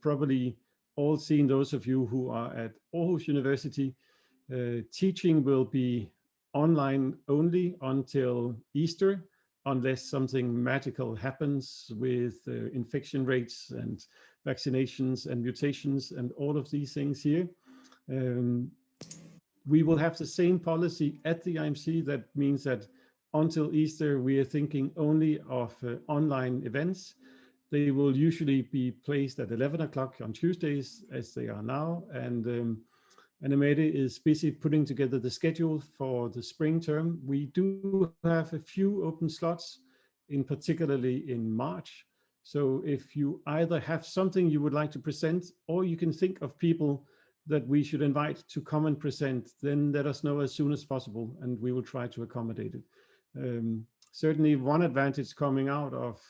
probably all seen, those of you who are at Aarhus University, teaching will be online only until Easter, unless something magical happens with infection rates and vaccinations and mutations and all of these things here. We will have the same policy at the IMC. That means that until Easter, we are thinking only of online events. They will usually be placed at 11 o'clock on Tuesdays, as they are now. And Mette is busy putting together the schedule for the spring term. We do have a few open slots, particularly in March. So if you either have something you would like to present, or you can think of people that we should invite to come and present, then let us know as soon as possible, and we will try to accommodate it. Certainly one advantage coming out of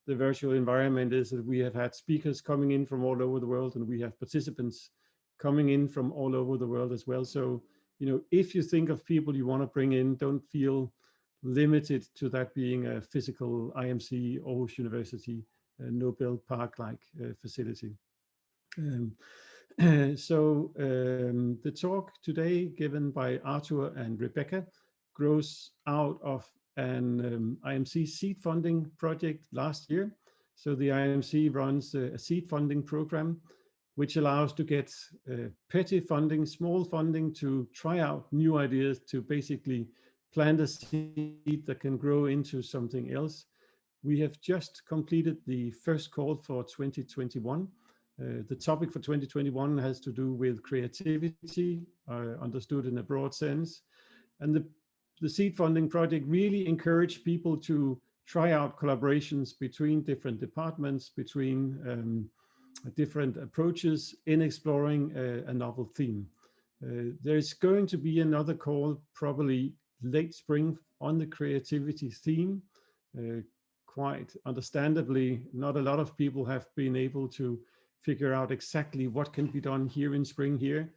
the virtual environment is that we have had speakers coming in from all over the world, and we have participants coming in from all over the world as well. So, you know, if you think of people you want to bring in, don't feel limited to that being a physical IMC, Aarhus University, Nobel Park-like facility. The talk today given by Arthur and Rebekah grows out of an IMC seed funding project last year. So the IMC runs a seed funding program which allows to get petty funding, small funding, to try out new ideas, to basically plant a seed that can grow into something else. We have just completed the first call for 2021. The topic for 2021 has to do with creativity, understood in a broad sense. And the seed funding project really encouraged people to try out collaborations between different departments, between different approaches in exploring a novel theme. There's going to be another call probably late spring on the creativity theme. Quite understandably, not a lot of people have been able to figure out exactly what can be done here in spring here.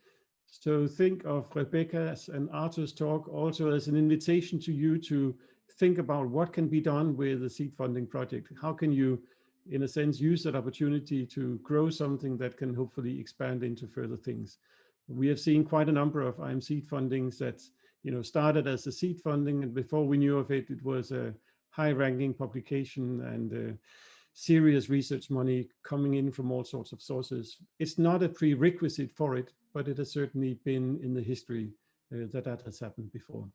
So think of Rebekah's and Arthur's talk also as an invitation to you to think about what can be done with the seed funding project. How can you, in a sense, use that opportunity to grow something that can hopefully expand into further things. We have seen quite a number of IMC fundings that, you know, started as a seed funding, and before we knew of it, it was a high-ranking publication and serious research money coming in from all sorts of sources. It's not a prerequisite for it, but it has certainly been in the history that has happened before.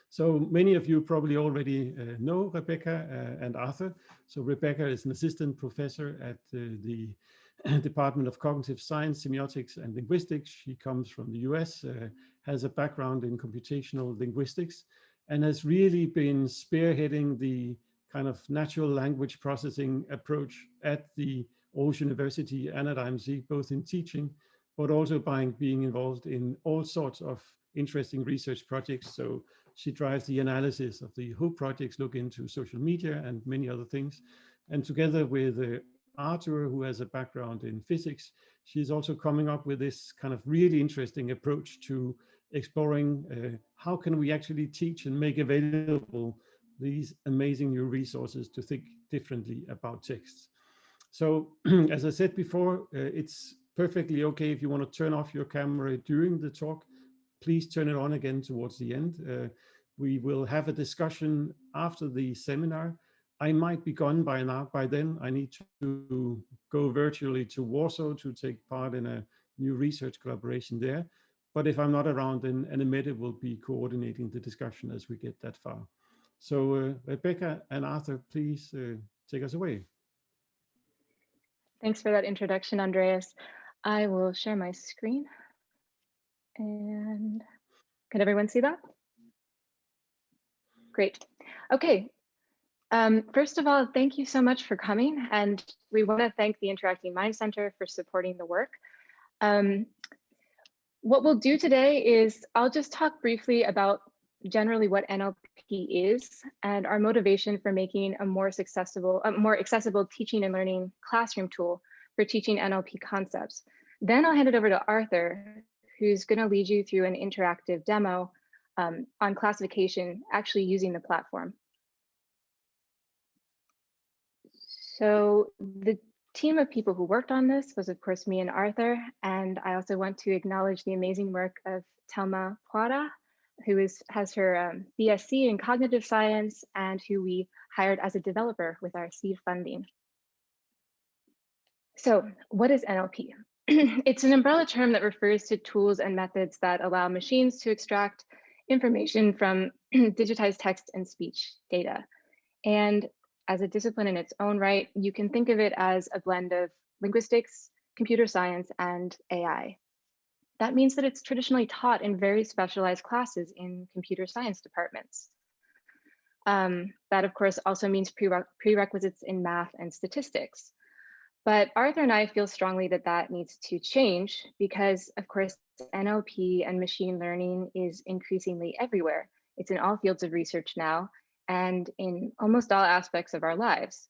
So many of you probably already know Rebekah and Arthur. So Rebekah is an assistant professor at the Department of Cognitive Science, Semiotics and Linguistics. She comes from the US, has a background in computational linguistics, and has really been spearheading the kind of natural language processing approach at the Aarhus University and at IMC, both in teaching, but also by being involved in all sorts of interesting research projects. So she drives the analysis of the HOPE projects, look into social media and many other things. And together with Arthur, who has a background in physics, she's also coming up with this kind of really interesting approach to exploring how can we actually teach and make available these amazing new resources to think differently about texts. So as I said before, it's perfectly okay if you want to turn off your camera during the talk. Please turn it on again towards the end. We will have a discussion after the seminar. I might be gone by then. I need to go virtually to Warsaw to take part in a new research collaboration there. But if I'm not around, then Mette will be coordinating the discussion as we get that far. So Rebekah and Arthur, please take us away. Thanks for that introduction, Andreas. I will share my screen. And can everyone see that? Great. Okay. First of all, thank you so much for coming. And we want to thank the Interacting Mind Center for supporting the work. What we'll do today is I'll just talk briefly about generally what NLP is and our motivation for making a more accessible teaching and learning classroom tool for teaching NLP concepts. Then I'll hand it over to Arthur, who's going to lead you through an interactive demo on classification, actually using the platform. So the team of people who worked on this was, of course, me and Arthur. And I also want to acknowledge the amazing work of Thelma Poira, who has her BSc in cognitive science and who we hired as a developer with our seed funding. So what is NLP? It's an umbrella term that refers to tools and methods that allow machines to extract information from digitized text and speech data. And as a discipline in its own right, you can think of it as a blend of linguistics, computer science, and AI. That means that it's traditionally taught in very specialized classes in computer science departments. That, of course, also means prerequisites in math and statistics. But Arthur and I feel strongly that that needs to change because, of course, NLP and machine learning is increasingly everywhere. It's in all fields of research now and in almost all aspects of our lives.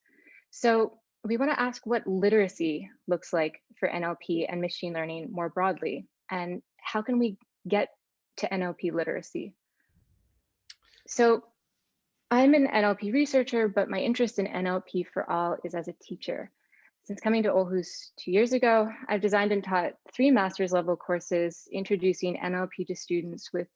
So we want to ask what literacy looks like for NLP and machine learning more broadly, and how can we get to NLP literacy? So I'm an NLP researcher, but my interest in NLP4All is as a teacher. Since coming to Aarhus 2 years ago, I've designed and taught 3 master's level courses introducing NLP to students with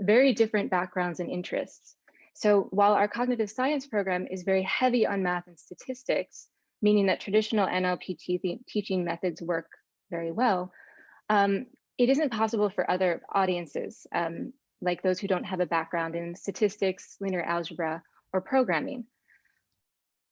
very different backgrounds and interests. So while our cognitive science program is very heavy on math and statistics, meaning that traditional NLP teaching methods work very well, it isn't possible for other audiences, like those who don't have a background in statistics, linear algebra, or programming.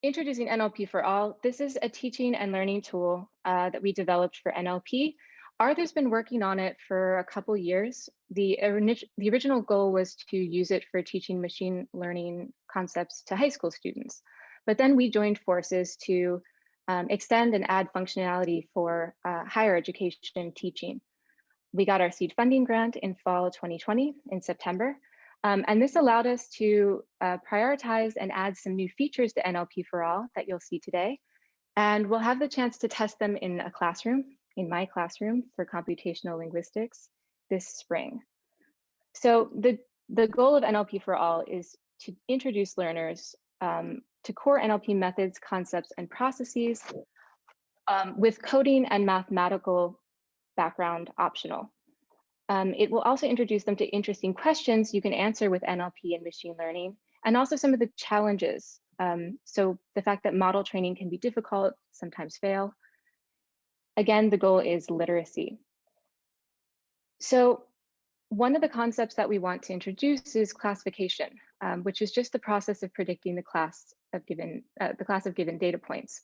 Introducing NLP4All, this is a teaching and learning tool that we developed for NLP. Arthur's been working on it for a couple years. The original goal was to use it for teaching machine learning concepts to high school students. But then we joined forces to extend and add functionality for higher education teaching. We got our seed funding grant in fall 2020 in September. And this allowed us to prioritize and add some new features to NLP4All that you'll see today. And we'll have the chance to test them in a classroom, in my classroom for computational linguistics this spring. So the goal of NLP4All is to introduce learners to core NLP methods, concepts, and processes with coding and mathematical background optional. It will also introduce them to interesting questions you can answer with NLP and machine learning, and also some of the challenges. So the fact that model training can be difficult, sometimes fail. Again, the goal is literacy. So one of the concepts that we want to introduce is classification, which is just the process of predicting the class of given data points.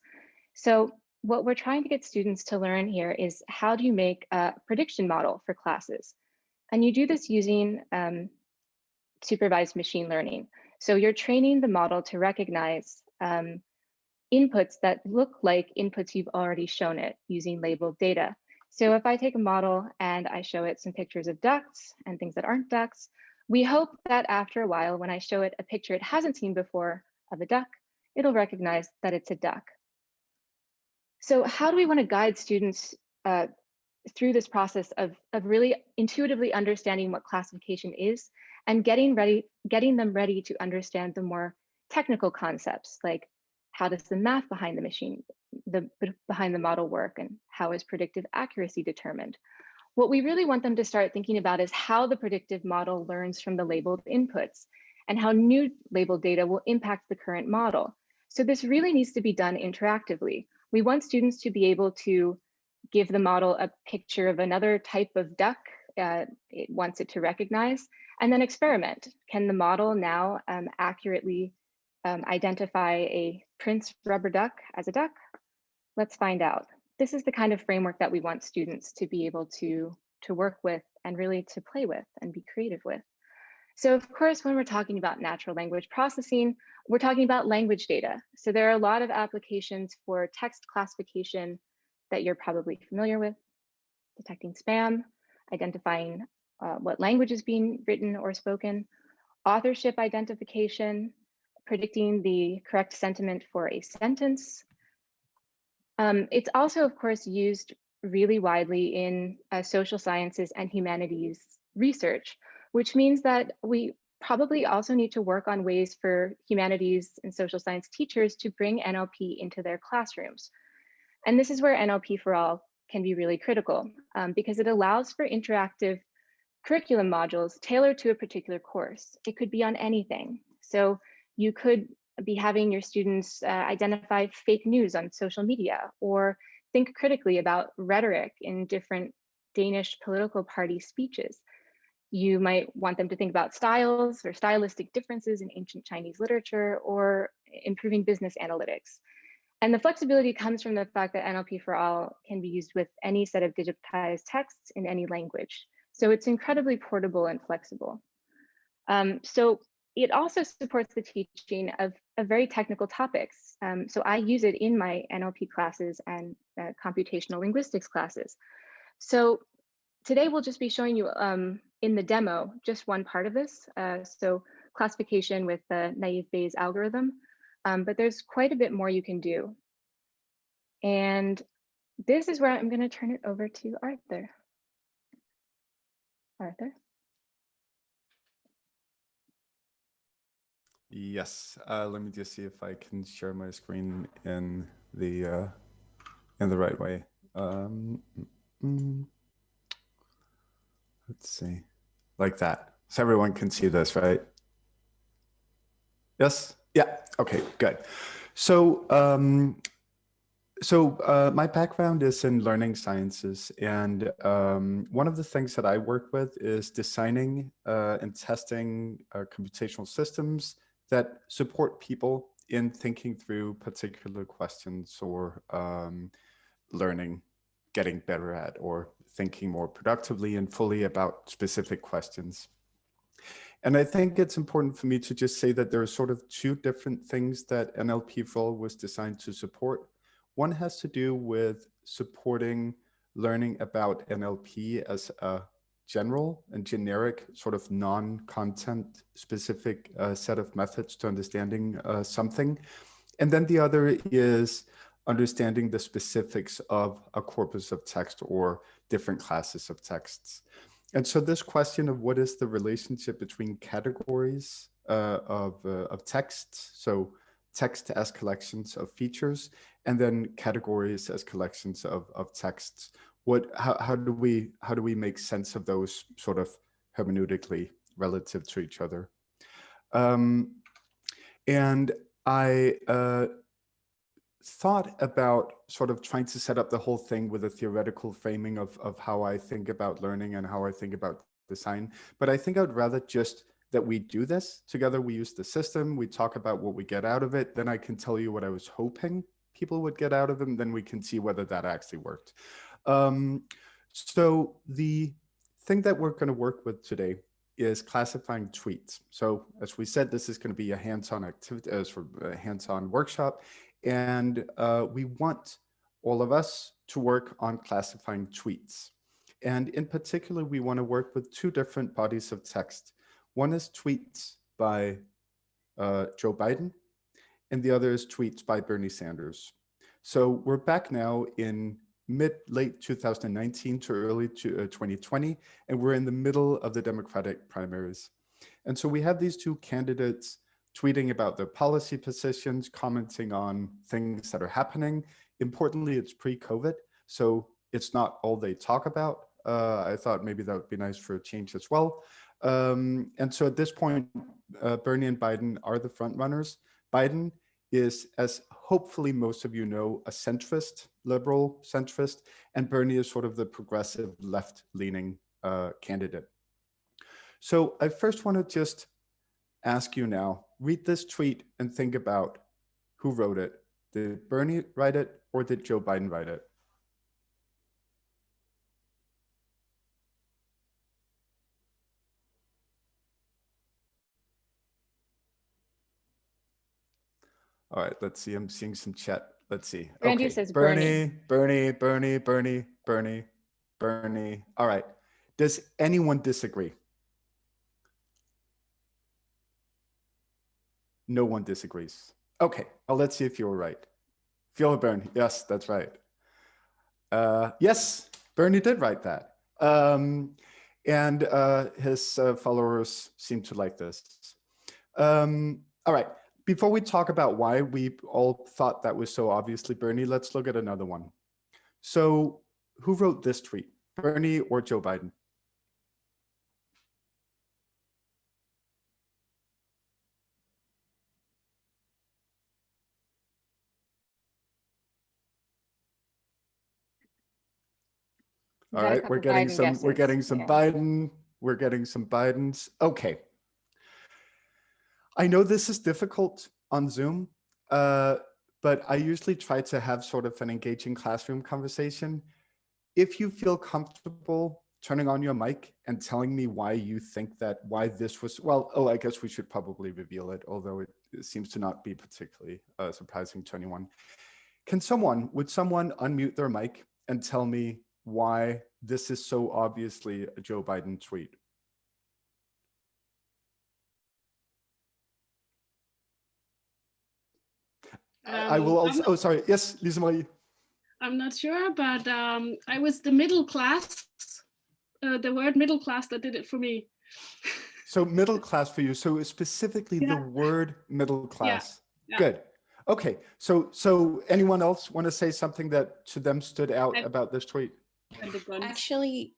So what we're trying to get students to learn here is how do you make a prediction model for classes? And you do this using supervised machine learning. So you're training the model to recognize inputs that look like inputs you've already shown it using labeled data. So if I take a model and I show it some pictures of ducks and things that aren't ducks, we hope that after a while, when I show it a picture it hasn't seen before of a duck, it'll recognize that it's a duck. So how do we want to guide students through this process of really intuitively understanding what classification is and getting them ready to understand the more technical concepts, like how does the math behind the model work, and how is predictive accuracy determined? What we really want them to start thinking about is how the predictive model learns from the labeled inputs and how new labeled data will impact the current model. So this really needs to be done interactively. We want students to be able to give the model a picture of another type of duck it wants it to recognize, and then experiment. Can the model now accurately identify a Prince rubber duck as a duck? Let's find out. This is the kind of framework that we want students to be able to work with and really to play with and be creative with. So of course, when we're talking about natural language processing, we're talking about language data. So there are a lot of applications for text classification that you're probably familiar with: detecting spam, identifying what language is being written or spoken, authorship identification, predicting the correct sentiment for a sentence. It's also, of course, used really widely in social sciences and humanities research, which means that we probably also need to work on ways for humanities and social science teachers to bring NLP into their classrooms. And this is where NLP4All can be really critical because it allows for interactive curriculum modules tailored to a particular course. It could be on anything. So you could be having your students identify fake news on social media, or think critically about rhetoric in different Danish political party speeches. You might want them to think about styles or stylistic differences in ancient Chinese literature, or improving business analytics. And the flexibility comes from the fact that NLP4All can be used with any set of digitized texts in any language. So it's incredibly portable and flexible. So it also supports the teaching of very technical topics. So I use it in my NLP classes and computational linguistics classes. So today we'll just be showing you in the demo just one part of this. So classification with the naive Bayes algorithm. But there's quite a bit more you can do. And this is where I'm going to turn it over to Arthur. Arthur? Yes, let me just see if I can share my screen in the right way. Let's see, like that. So everyone can see this, right? Yes? Yeah, okay, good. So, my background is in learning sciences, and one of the things that I work with is designing and testing computational systems that support people in thinking through particular questions, or learning, getting better at, or thinking more productively and fully about specific questions. And I think it's important for me to just say that there are sort of two different things that NLP4All was designed to support. One has to do with supporting learning about NLP as a general and generic sort of non-content specific set of methods to understanding something. And then the other is understanding the specifics of a corpus of text or different classes of texts. And so this question of what is the relationship between categories of texts, so text as collections of features, and then categories as collections of texts. How do we make sense of those sort of hermeneutically relative to each other? And I thought about sort of trying to set up the whole thing with a theoretical framing of how I think about learning and how I think about design. But I think I'd rather just that we do this together. We use the system, we talk about what we get out of it. Then I can tell you what I was hoping people would get out of it, and then we can see whether that actually worked. So the thing that we're going to work with today is classifying tweets. So as we said, this is going to be a hands-on activity, a hands-on workshop. And we want all of us to work on classifying tweets. And in particular, we want to work with two different bodies of text. One is tweets by Joe Biden, and the other is tweets by Bernie Sanders. So we're back now in late 2019 to early 2020, and we're in the middle of the Democratic primaries. And so we have these two candidates tweeting about their policy positions, commenting on things that are happening. Importantly, it's pre-COVID, so it's not all they talk about. I thought maybe that would be nice for a change as well. And so at this point, Bernie and Biden are the front runners. Biden is, as hopefully most of you know, a centrist, liberal centrist, and Bernie is sort of the progressive left-leaning candidate. So I first want to just ask you now, read this tweet and think about who wrote it. Did Bernie write it, or did Joe Biden write it? All right, let's see. I'm seeing some chat. Let's see. Randy okay. says Bernie. All right. Does anyone disagree? No one disagrees. Okay, well, let's see if you were right. Feel Bernie. Yes, that's right. Yes, Bernie did write that. And his followers seem to like this. All right. Before we talk about why we all thought that was so obviously Bernie, let's look at another one. So who wrote this tweet, Bernie or Joe Biden? All right, we're getting some Biden, we're getting some Bidens. Okay. I know this is difficult on Zoom, but I usually try to have sort of an engaging classroom conversation. If you feel comfortable turning on your mic and telling me why you think that, why this was, well, I guess we should probably reveal it, although it seems to not be particularly surprising to anyone. Would someone unmute their mic and tell me why this is so obviously a Joe Biden tweet? I will also, oh, sorry. Yes, Lisa Marie. I'm not sure, but I was the middle class, the word middle class that did it for me. So middle class for you. So specifically the word middle class. Yeah. Good. Okay. So anyone else want to say something that to them stood out about this tweet? Actually,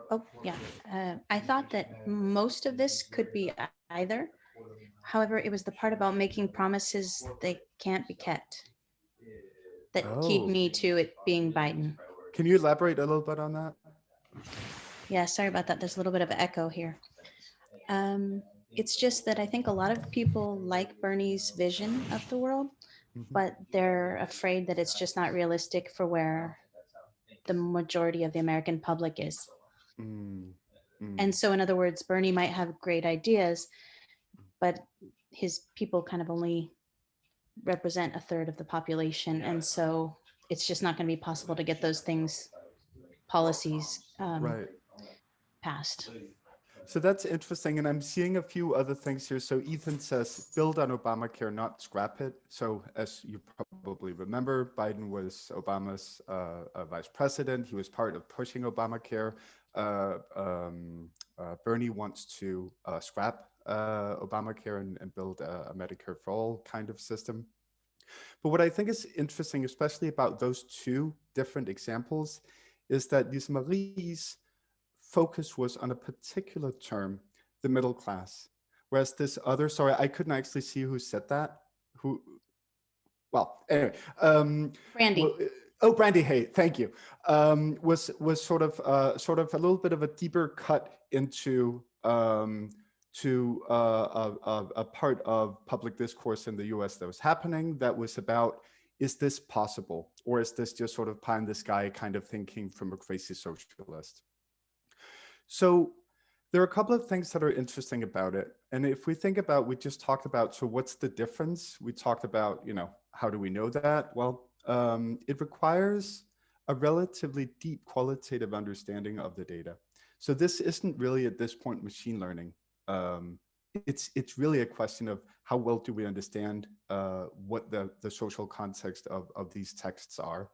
oh yeah, I thought that most of this could be either. However, it was the part about making promises they can't be kept that keyed me to it being Biden. Can you elaborate a little bit on that? Yeah, sorry about that. There's a little bit of echo here. It's just that I think a lot of people like Bernie's vision of the world, but they're afraid that it's just not realistic for where the majority of the American public is. And so, in other words, Bernie might have great ideas, but his people kind of only represent a third of the population. And so it's just not going to be possible to get those things, policies passed. So that's interesting. And I'm seeing a few other things here. So Ethan says, build on Obamacare, not scrap it. So as you probably remember, Biden was Obama's vice president. He was part of pushing Obamacare. Bernie wants to scrap Obamacare and build a Medicare for all kind of system. But what I think is interesting, especially about those two different examples, is that Lisa Marie's focus was on a particular term, the middle class, whereas this other, sorry, I couldn't actually see who said that. Who? Well, anyway. Brandy. Oh, Brandy, hey, thank you. Was sort of a little bit of a deeper cut into to a part of public discourse in the US that was happening that was about, is this possible? Or is this just sort of pie in the sky kind of thinking from a crazy socialist? So there are a couple of things that are interesting about it. And if we think about, we just talked about, so what's the difference? We talked about, how do we know that? Well, it requires a relatively deep qualitative understanding of the data. So this isn't really at this point machine learning. It's really a question of how well do we understand what the social context of these texts are.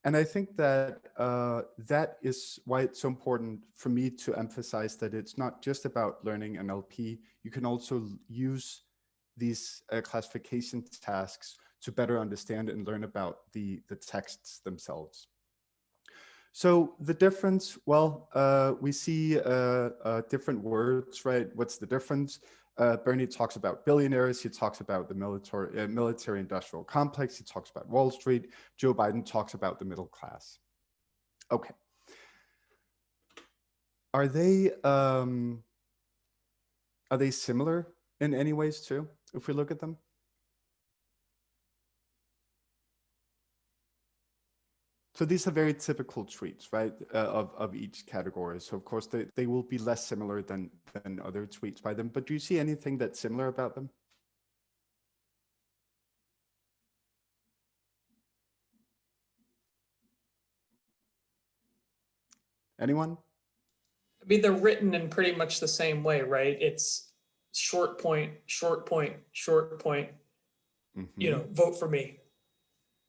And I think that that is why it's so important for me to emphasize that it's not just about learning NLP. You can also use these classification tasks to better understand and learn about the texts themselves. So the difference, well, we see different words, right? What's the difference? Bernie talks about billionaires. He talks about the military industrial complex. He talks about Wall Street. Joe Biden talks about the middle class. Okay. Are they similar in any ways too, if we look at them? So these are very typical tweets, right, of each category. So of course they will be less similar than other tweets by them. But do you see anything that's similar about them? Anyone? I mean, they're written in pretty much the same way, right? It's short point, short point, short point. Vote for me.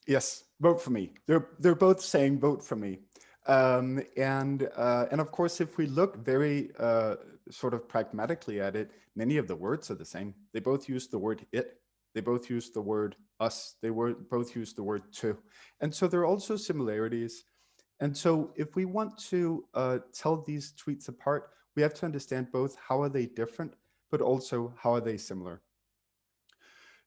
Yes, vote for me. They're both saying vote for me, and of course, if we look very sort of pragmatically at it, many of the words are the same. They both use the word it. They both use the word us. They both use the word to. And so there are also similarities. And so if we want to tell these tweets apart, we have to understand both how are they different, but also how are they similar.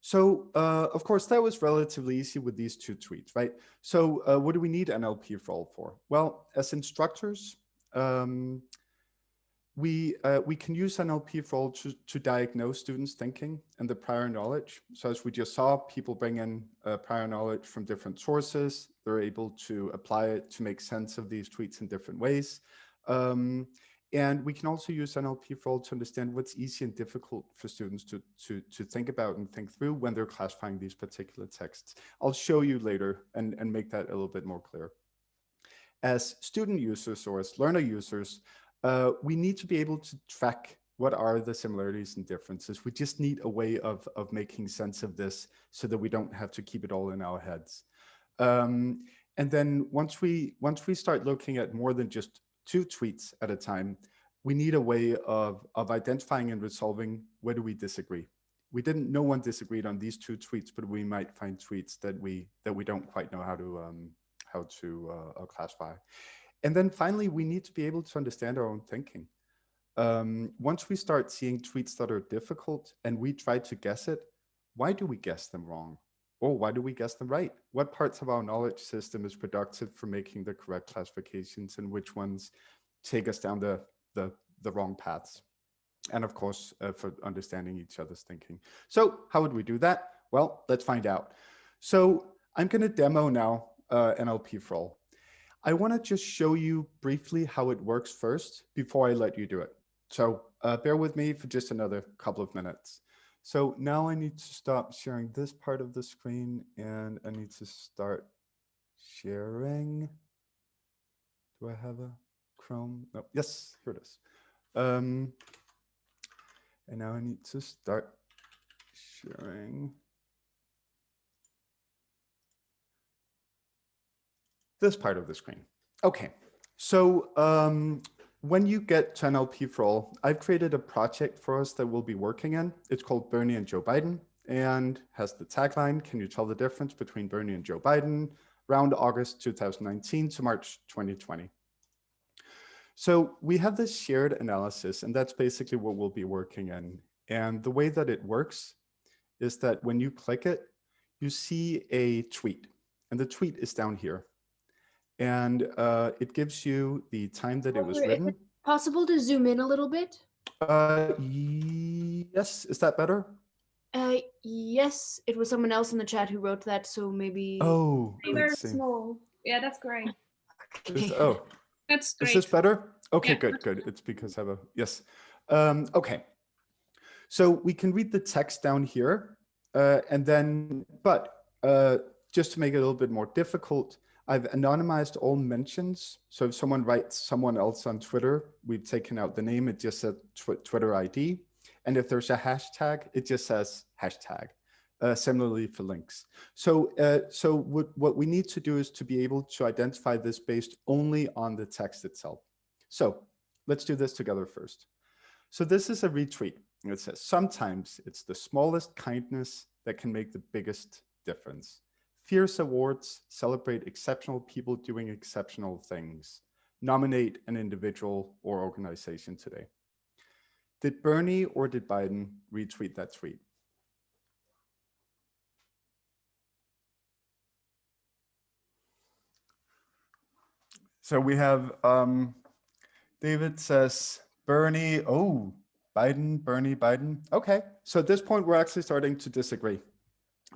So of course, that was relatively easy with these two tweets, right? So what do we need NLP4All for? Well, as instructors, we can use NLP4All to diagnose students' thinking and the prior knowledge. So as we just saw, people bring in prior knowledge from different sources. They're able to apply it to make sense of these tweets in different ways. And we can also use NLP4All to understand what's easy and difficult for students to think about and think through when they're classifying these particular texts. I'll show you later and make that a little bit more clear. As student users or as learner users, we need to be able to track what are the similarities and differences. We just need a way of making sense of this so that we don't have to keep it all in our heads. And then once we start looking at more than just 2 tweets at a time, we need a way of identifying and resolving where do we disagree. No one disagreed on these 2 tweets, but we might find tweets that we don't quite know how to classify. And then finally, we need to be able to understand our own thinking. Once we start seeing tweets that are difficult and we try to guess it, why do we guess them wrong? Or why do we guess them right? What parts of our knowledge system is productive for making the correct classifications and which ones take us down the wrong paths? And of course, for understanding each other's thinking. So how would we do that? Well, let's find out. So I'm going to demo now NLP4All. I want to just show you briefly how it works first before I let you do it. So bear with me for just another couple of minutes. So now I need to stop sharing this part of the screen and I need to start sharing. Do I have a Chrome? No, yes, here it is. And now I need to start sharing this part of the screen. Okay, so when you get to NLP4All, I've created a project for us that we'll be working in. It's called Bernie and Joe Biden and has the tagline, can you tell the difference between Bernie and Joe Biden? Around August 2019 to March 2020. So we have this shared analysis and that's basically what we'll be working in. And the way that it works is that when you click it, you see a tweet and the tweet is down here. And it gives you the time that it was written. Is it possible to zoom in a little bit? Yes, is that better? Yes, it was someone else in the chat who wrote that, so maybe. Oh, Very let's see. small. Yeah, that's great. Okay. Oh, That's great. is this better? Okay, Yeah. good. It's because I have a, yes. Okay, so we can read the text down here and then, but just to make it a little bit more difficult, I've anonymized all mentions. So if someone writes someone else on Twitter, we've taken out the name, it just said Twitter ID. And if there's a hashtag, it just says hashtag. Similarly for links. So, what we need to do is to be able to identify this based only on the text itself. So let's do this together first. So this is a retweet. And it says, sometimes it's the smallest kindness that can make the biggest difference. Fierce awards celebrate exceptional people doing exceptional things. Nominate an individual or organization today. Did Bernie or did Biden retweet that tweet? So we have David says Bernie, oh, Biden, Bernie, Biden. Okay, so at this point, we're actually starting to disagree.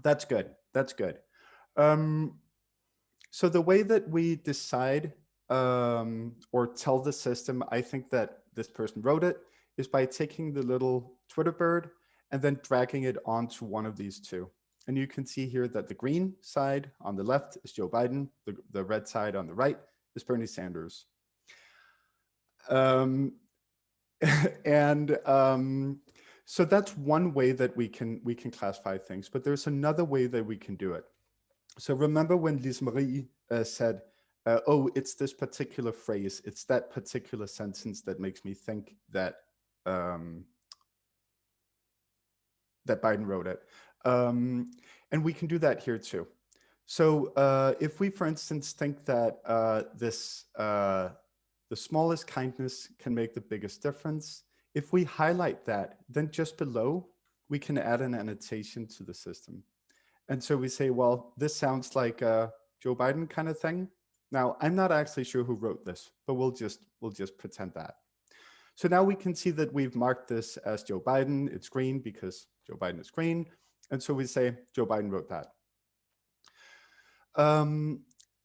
That's good, that's good. So the way that we decide or tell the system, I think that this person wrote it, is by taking the little Twitter bird and then dragging it onto one of these two. And you can see here that the green side on the left is Joe Biden, the red side on the right is Bernie Sanders. So that's one way that we can classify things, but there's another way that we can do it. So remember when Lise Marie said, oh, it's this particular phrase, it's that particular sentence that makes me think that that Biden wrote it. And we can do that here too. So if we, for instance, think that the smallest kindness can make the biggest difference, if we highlight that, then just below, we can add an annotation to the system. And so we say, well, this sounds like a Joe Biden kind of thing. Now, I'm not actually sure who wrote this, but we'll just pretend that. So now we can see that we've marked this as Joe Biden. It's green because Joe Biden is green. And so we say Joe Biden wrote that.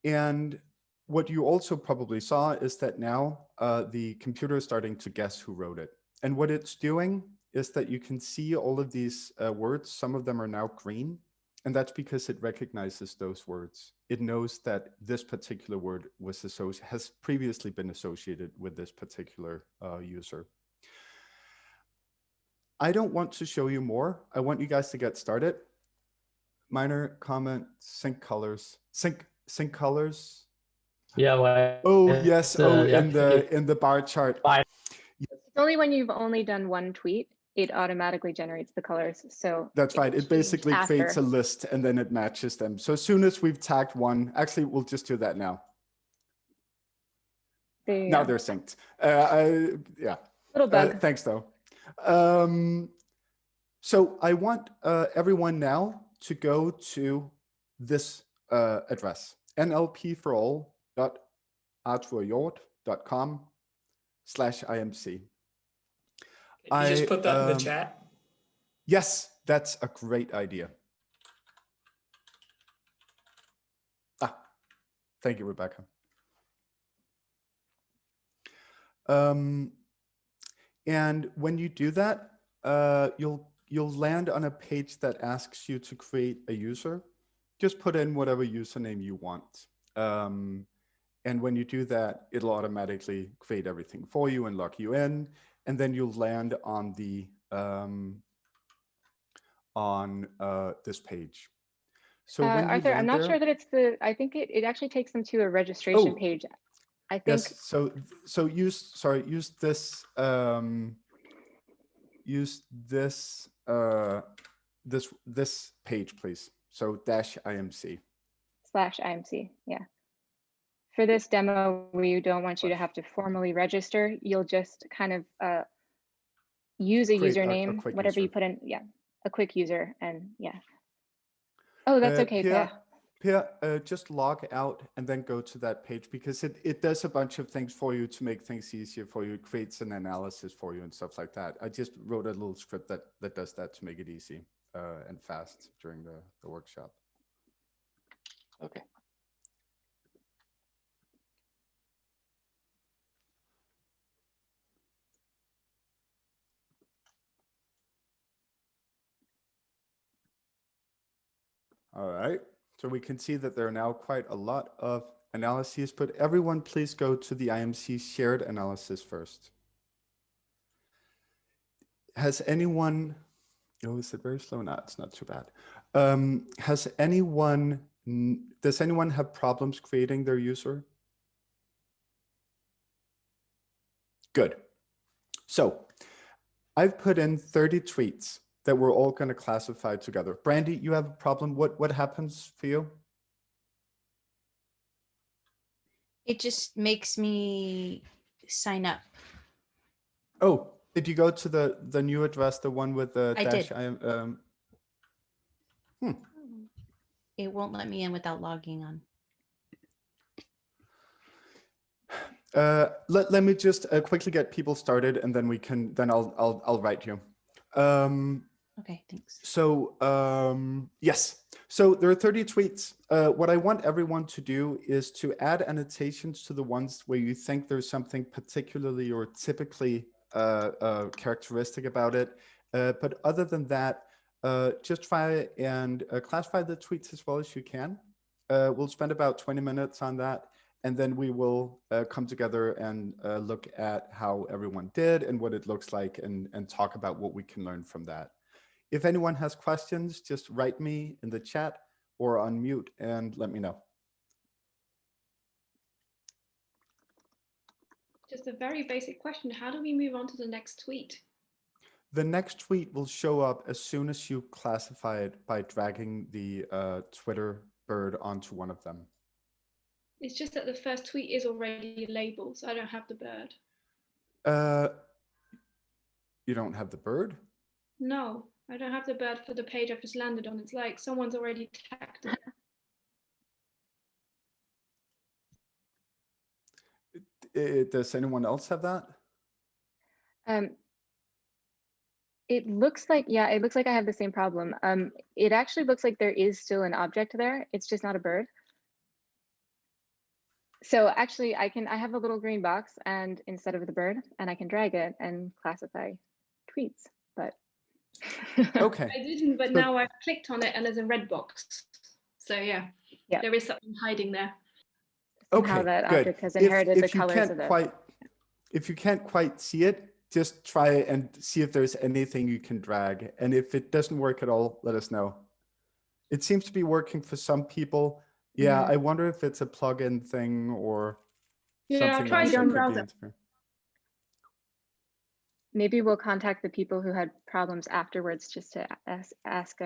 And what you also probably saw is that now the computer is starting to guess who wrote it. And what it's doing is that you can see all of these words. Some of them are now green. And that's because it recognizes those words. It knows that this particular word has previously been associated with this particular user. I don't want to show you more. I want you guys to get started. Minor comment, sync colors. Sync colors. Yeah. Well, Oh yes. Oh, yeah, in the bar chart. It's only when you've only done one tweet, it automatically generates the colors. So that's right. It basically creates a list and then it matches them. So as soon as we've tagged one, actually, we'll just do that now. Now they're synced. Yeah. Little bug. Thanks though. So I want everyone now to go to this address, nlp4all.hjorth.com/IMC. You just put that in the chat? Yes, that's a great idea. Thank you, Rebekah. And when you do that, you'll land on a page that asks you to create a user. Just put in whatever username you want. And when you do that, it'll automatically create everything for you and log you in. And then you'll land on the this page. So when Arthur, I'm not sure that it's I think it actually takes them to a registration page. I think. Yes. So use this this page, please. So -IMC. /IMC. Yeah. For this demo, we don't want you to have to formally register. You'll just kind of use a username, whatever you put in. Yeah, a quick user, and yeah. Oh, that's okay. Pierre, just log out and then go to that page because it does a bunch of things for you to make things easier for you. It creates an analysis for you and stuff like that. I just wrote a little script that does that to make it easy and fast during the workshop. Okay. All right. So we can see that there are now quite a lot of analyses, but everyone please go to the IMC shared analysis first. Has anyone, is it very slow? No, it's not too bad. Does anyone have problems creating their user? Good. So I've put in 30 tweets that we're all going to classify together. Brandy, you have a problem. What happens for you? It just makes me sign up. Oh, did you go to the new address, the one with the dash? It won't let me in without logging on. Let me just quickly get people started, and then I'll write you. Okay, thanks. So yes, so there are 30 tweets. What I want everyone to do is to add annotations to the ones where you think there's something particularly or typically characteristic about it. But other than that, just try and classify the tweets as well as you can. We'll spend about 20 minutes on that. And then we will come together and look at how everyone did and what it looks like and talk about what we can learn from that. If anyone has questions, just write me in the chat or unmute and let me know. Just a very basic question. How do we move on to the next tweet? The next tweet will show up as soon as you classify it by dragging the Twitter bird onto one of them. It's just that the first tweet is already labeled, so I don't have the bird. You don't have the bird? No, I don't have the bird for the page I've just landed on. It's like someone's already tagged it. Does anyone else have that? It looks like, yeah, it looks like I have the same problem. It actually looks like there is still an object there. It's just not a bird. So actually I have a little green box and instead of the bird, and I can drag it and classify tweets, but. Okay. I didn't, but now I've clicked on it and there's a red box. So yeah, there is something hiding there. Somehow Okay, that good. object has inherited the colors of it. If you can't quite see it, just try and see if there's anything you can drag. And if it doesn't work at all, let us know. It seems to be working for some people. Yeah, I wonder if it's a plugin thing or something else that could be interfering. Maybe we'll contact the people who had problems afterwards just to ask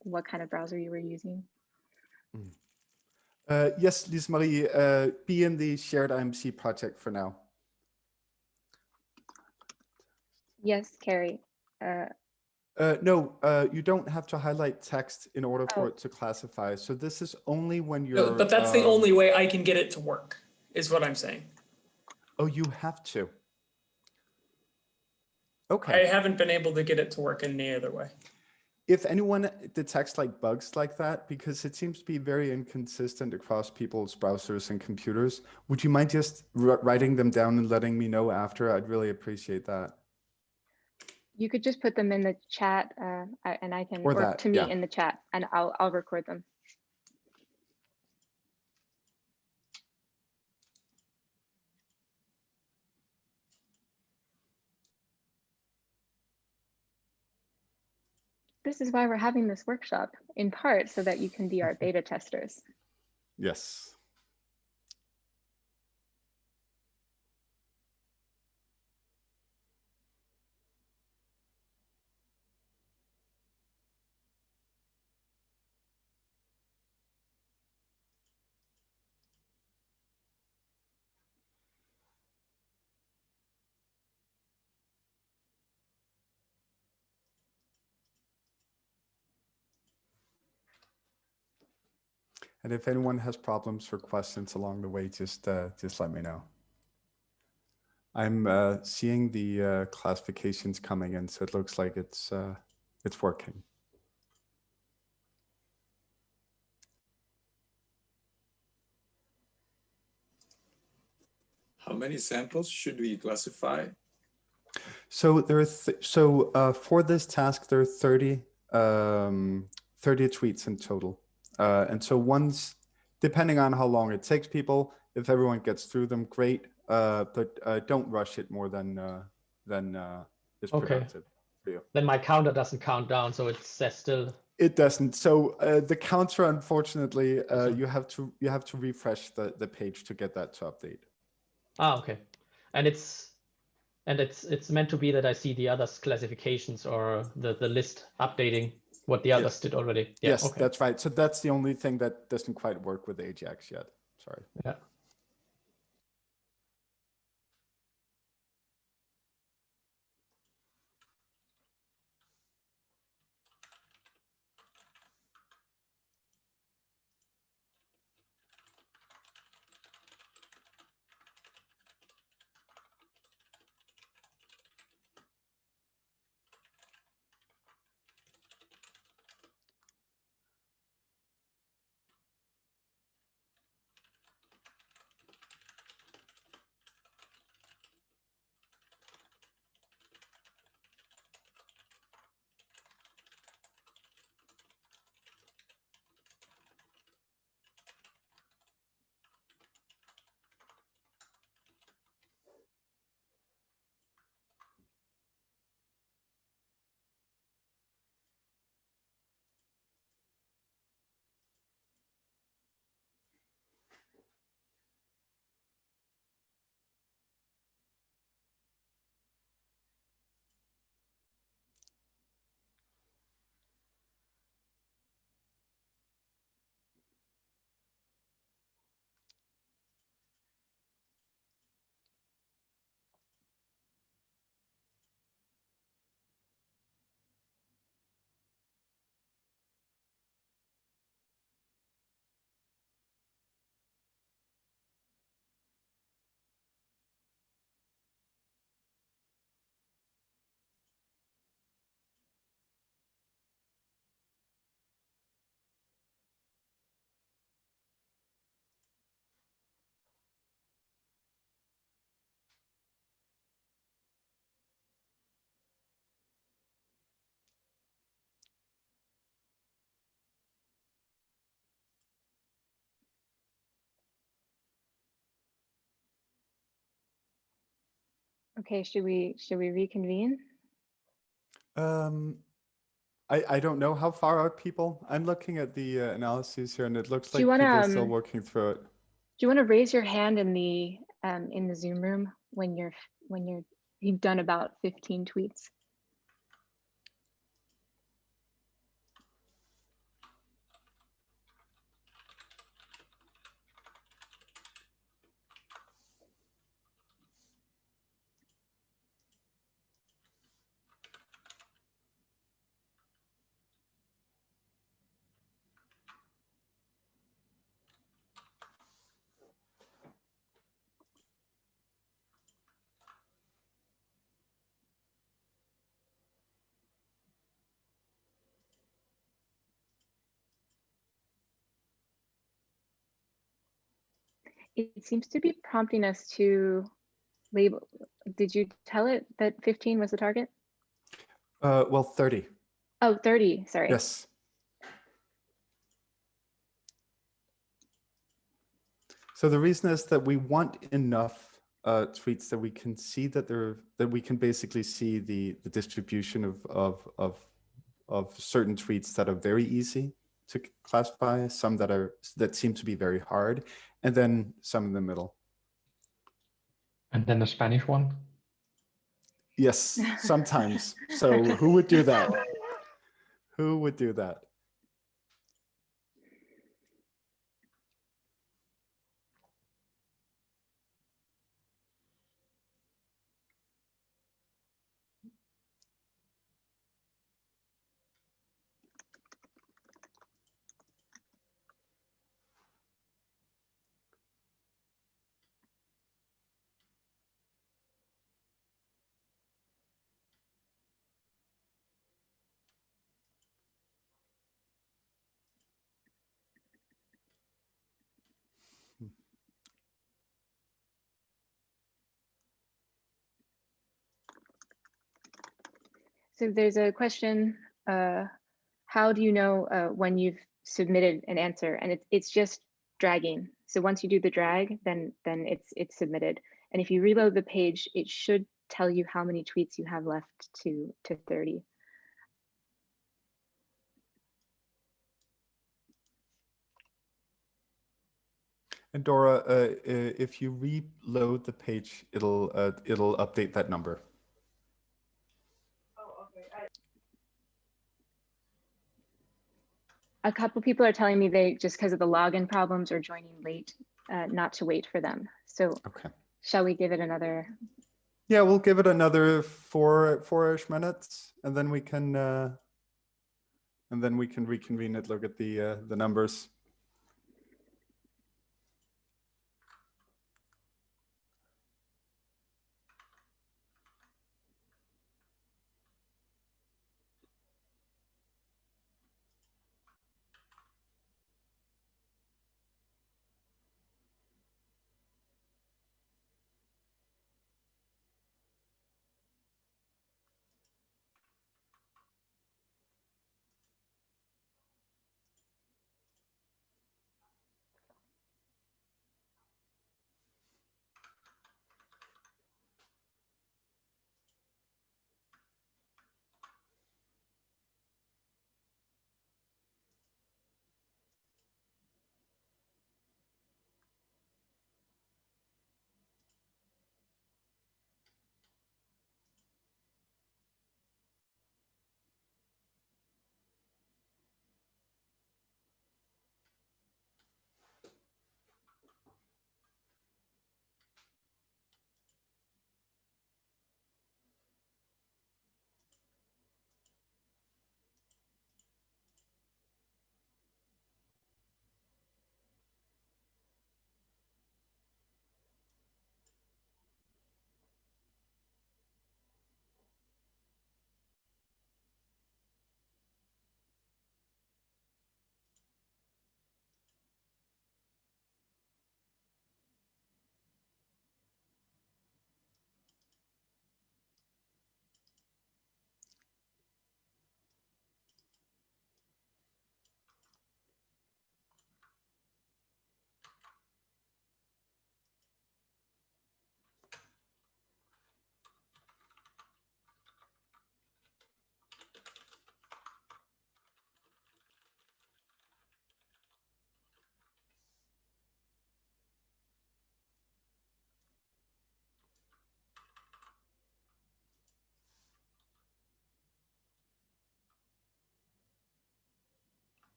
what kind of browser you were using. Yes, Lisa Marie, be in the shared IMC project for now. Yes, Carrie. No, you don't have to highlight text in order for it to classify. So this is only when you're. No, but that's the only way I can get it to work, is what I'm saying. Oh, you have to. Okay. I haven't been able to get it to work in any other way. If anyone detects like bugs like that, because it seems to be very inconsistent across people's browsers and computers, would you mind just writing them down and letting me know after? I'd really appreciate that. You could just put them in the chat and I can, or to me in the chat, and I'll record them. This is why we're having this workshop, in part so that you can be our beta testers. Yes. And if anyone has problems or questions along the way, just let me know. I'm seeing the classifications coming in, so it looks like it's working. How many samples should we classify? So there are for this task there are 30 tweets in total. And so once, depending on how long it takes people, if everyone gets through them, great. But don't rush it more than is productive for you. Then my counter doesn't count down, so it says still. It doesn't. So the counter, unfortunately, you have to refresh the page to get that to update. Ah, okay. And it's meant to be that I see the others' classifications or the list updating what the others did already. Yeah, yes, okay. that's right. So that's the only thing that doesn't quite work with Ajax yet. Sorry. Yeah. Okay, should we reconvene? I don't know how far are people. I'm looking at the analyses here, and it looks Do like you wanna, people are still working through it. Do you want to raise your hand in the Zoom room when you've done about 15 tweets? It seems to be prompting us to label. Did you tell it that 15 was the target? Well, 30. Oh, 30, sorry. Yes. So the reason is that we want enough tweets that we can see that we can basically see the distribution of certain tweets that are very easy to classify, some that seem to be very hard, and then some in the middle. And then the Spanish one? Yes, sometimes. So who would do that? Who would do that? So there's a question, how do you know when you've submitted an answer? And it's just dragging. So once you do the drag, then it's submitted. And if you reload the page, it should tell you how many tweets you have left to 30. And Dora, if you reload the page, it'll update that number. A couple people are telling me they, just because of the login problems, are joining late, not to wait for them. So okay, shall we give it another? Yeah, we'll give it another four-ish minutes, and then we can reconvene it. Look at the numbers.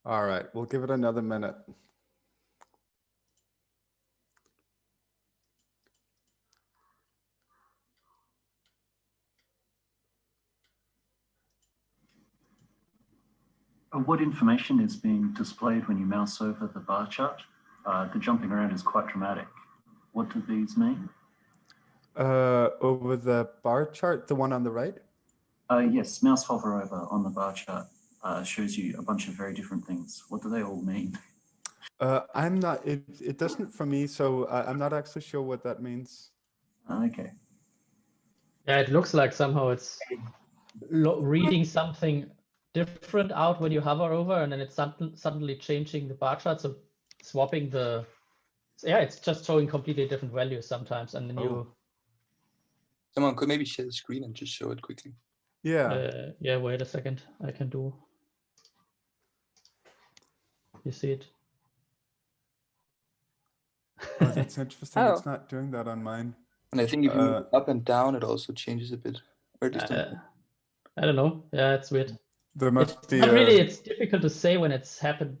All right, we'll give it another minute. What information is being displayed when you mouse over the bar chart? The jumping around is quite dramatic. What do these mean? Over the bar chart, the one on the right? Yes, mouse hover over on the bar chart shows you a bunch of very different things. What do they all mean? I'm not, it doesn't for me, so I'm not actually sure what that means. Okay. Yeah, it looks like somehow it's reading something different out when you hover over, and then it's suddenly changing the bar chart, so swapping the, yeah, it's just showing completely different values sometimes, and then you. Someone could maybe share the screen and just show it quickly. Yeah. Yeah, wait a second, I can do. You see it? Oh, that's interesting. Oh. It's not doing that on mine. And I think if you move up and down, it also changes a bit. Or just I don't know. Yeah, it's weird. There must be not really. It's difficult to say when it's happened.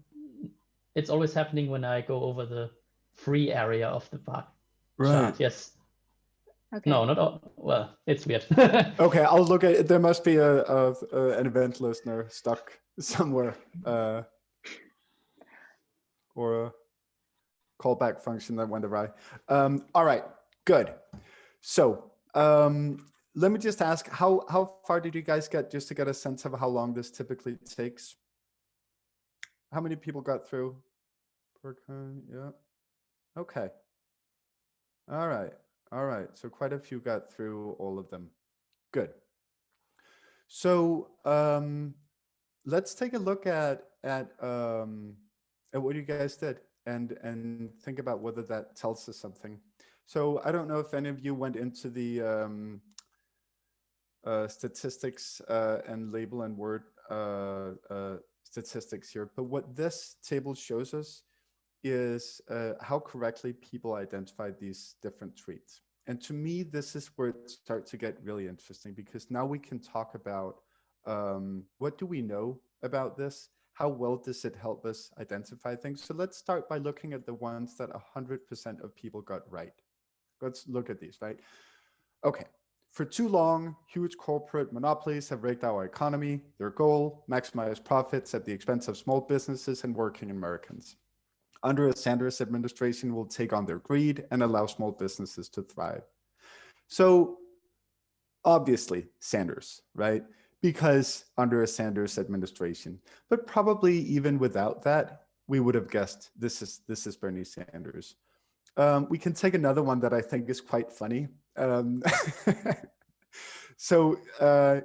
It's always happening when I go over the free area of the bar chart. Yes. Okay. No, not all. Well, it's weird. Okay, I'll look at it. There must be an event listener stuck somewhere, or a callback function that went awry. All right, good. So let me just ask, how far did you guys get, just to get a sense of how long this typically takes? How many people got through? Yeah. Okay. All right. All right. So quite a few got through all of them. Good. So let's take a look at what you guys did and think about whether that tells us something. So I don't know if any of you went into the statistics and label and word statistics here, but what this table shows us is how correctly people identified these different tweets. And to me, this is where it starts to get really interesting, because now we can talk about what do we know about this? How well does it help us identify things? So let's start by looking at the ones that 100% of people got right. Let's look at these, right? Okay. For too long, huge corporate monopolies have rigged our economy. Their goal, maximize profits at the expense of small businesses and working Americans. Under a Sanders administration, will take on their greed and allow small businesses to thrive. So obviously Sanders, right? Because under a Sanders administration, but probably even without that, we would have guessed this is Bernie Sanders. We can take another one that I think is quite funny. So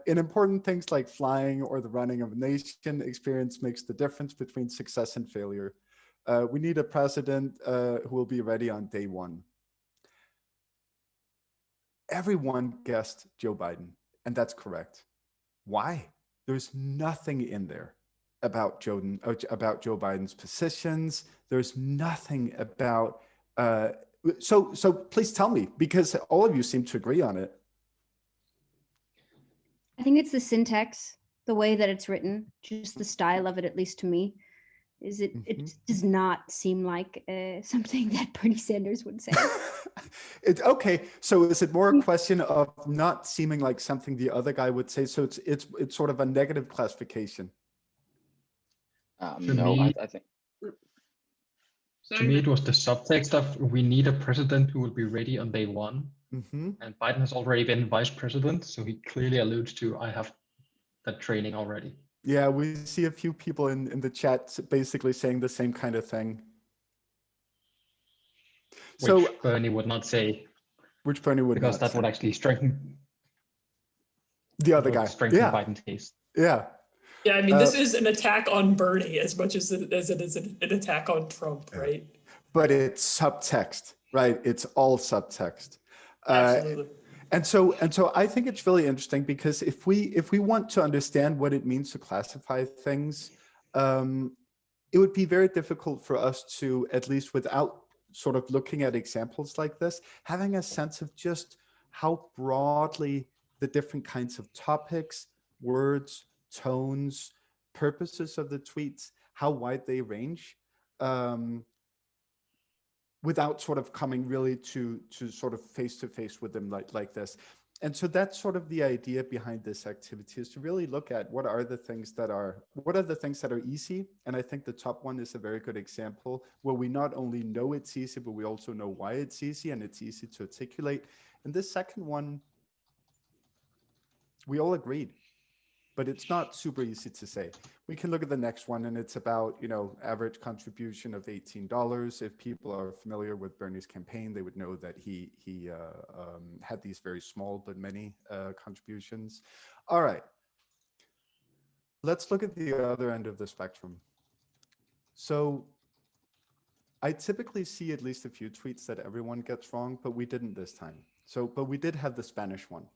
in important things like flying or the running of a nation, experience makes the difference between success and failure. We need a president who will be ready on day one. Everyone guessed Joe Biden, and that's correct. Why? There's nothing in there about Joe Biden's positions. There's nothing about, so please tell me, because all of you seem to agree on it. I think it's the syntax, the way that it's written, just the style of it, at least to me. It does not seem like something that Bernie Sanders would say. Okay, so is it more a question of not seeming like something the other guy would say? So it's sort of a negative classification. No, I think. To me, it was the subtext of we need a president who will be ready on day one. And Biden has already been vice president, so he clearly alludes to, I have that training already. Yeah, we see a few people in the chat basically saying the same kind of thing. Which Bernie would not say. Which Bernie would because not that say. would actually strengthen the other guy. Strengthen Yeah. Biden's case. Yeah. Yeah, I mean, this is an attack on Bernie as much as it is an attack on Trump, right? But it's subtext, right? It's all subtext. Absolutely. And so I think it's really interesting, because if we want to understand what it means to classify things, it would be very difficult for us to, at least without sort of looking at examples like this, having a sense of just how broadly the different kinds of topics, words, tones, purposes of the tweets, how wide they range, without sort of coming really to sort of face to face with them like this. And so that's sort of the idea behind this activity, is to really look at what are the things that are easy. And I think the top one is a very good example, where we not only know it's easy, but we also know why it's easy, and it's easy to articulate. And this second one, we all agreed, but it's not super easy to say. We can look at the next one, and it's about, average contribution of $18. If people are familiar with Bernie's campaign, they would know that he had these very small but many contributions. All right, let's look at the other end of the spectrum. So I typically see at least a few tweets that everyone gets wrong, but we didn't this time. But we did have the Spanish one.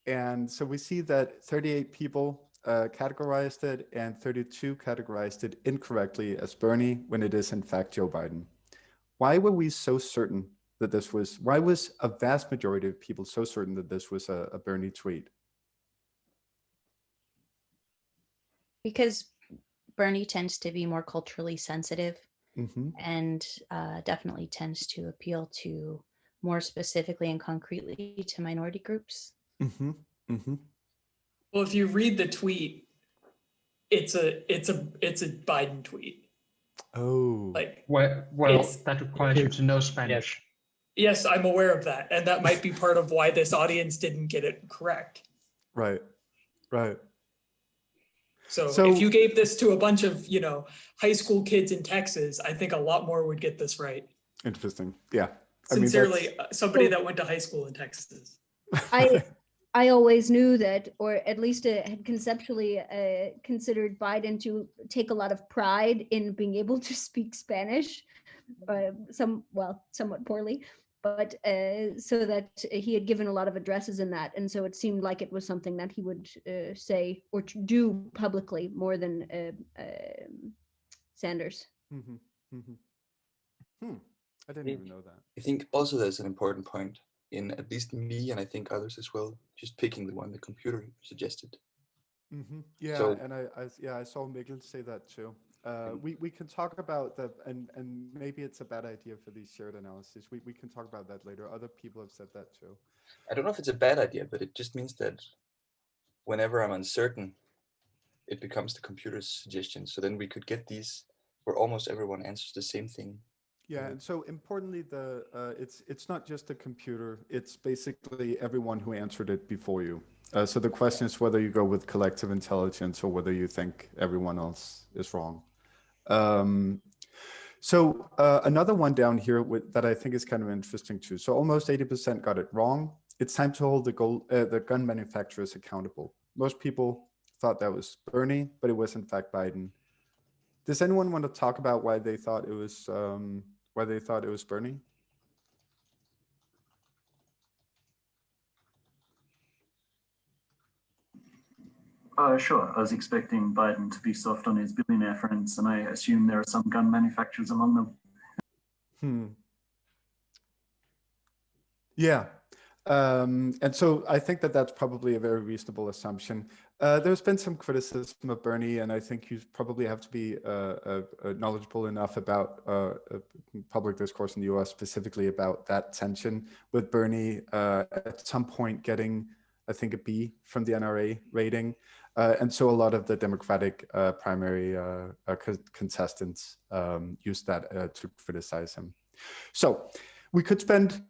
And so we see that 38 people categorized it, and 32 categorized it incorrectly as Bernie, when it is in fact Joe Biden. Why were we so certain that this was, why was a vast majority of people so certain that this was a Bernie tweet? Because Bernie tends to be more culturally sensitive, and definitely tends to appeal to more specifically and concretely to minority groups. Well, if you read the tweet, it's a Biden tweet. Oh, well, that requires you to know Spanish. Yes, I'm aware of that, and that might be part of why this audience didn't get it correct. Right. So if you gave this to a bunch of, high school kids in Texas, I think a lot more would get this right. Interesting. Yeah. Sincerely, somebody that went to high school in Texas. I always knew that, or at least had conceptually considered Biden to take a lot of pride in being able to speak Spanish, somewhat poorly, but so that he had given a lot of addresses in that. And so it seemed like it was something that he would say or do publicly more than Sanders. I didn't even know that. I think also there's an important point in at least me, and I think others as well, just picking the one the computer suggested. Yeah, so, and I saw Mikkel say that too. We can talk about that, and maybe it's a bad idea for these shared analyses. We can talk about that later. Other people have said that too. I don't know if it's a bad idea, but it just means that whenever I'm uncertain, it becomes the computer's suggestion. So then we could get these where almost everyone answers the same thing. Yeah, and so importantly, it's not just a computer, it's basically everyone who answered it before you. So the question is whether you go with collective intelligence or whether you think everyone else is wrong. So another one down here that I think is kind of interesting too. So almost 80% got it wrong. It's time to hold the gun manufacturers accountable. Most people thought that was Bernie, but it was in fact Biden. Does anyone want to talk about why they thought it was Bernie? Sure. I was expecting Biden to be soft on his billionaire friends, and I assume there are some gun manufacturers among them. Yeah. And so I think that that's probably a very reasonable assumption. There's been some criticism of Bernie, and I think you probably have to be knowledgeable enough about public discourse in the US, specifically about that tension with Bernie at some point getting, I think, a B from the NRA rating. And so a lot of the Democratic primary contestants used that to criticize him. So we could spend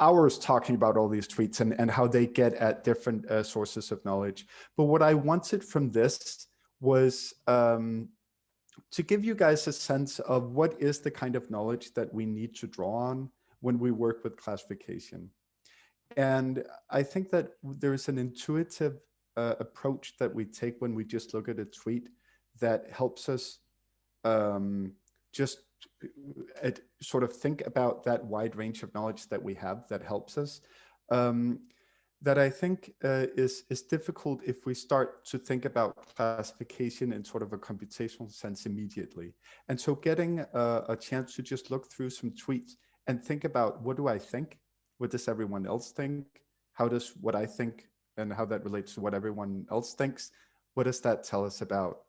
hours talking about all these tweets and how they get at different sources of knowledge. But what I wanted from this was to give you guys a sense of what is the kind of knowledge that we need to draw on when we work with classification. And I think that there's an intuitive approach that we take when we just look at a tweet that helps us just sort of think about that wide range of knowledge that we have that helps us, that I think is difficult if we start to think about classification in sort of a computational sense immediately. And so getting a chance to just look through some tweets and think about, what do I think? What does everyone else think? How does what I think and how that relates to what everyone else thinks? what does that tell us about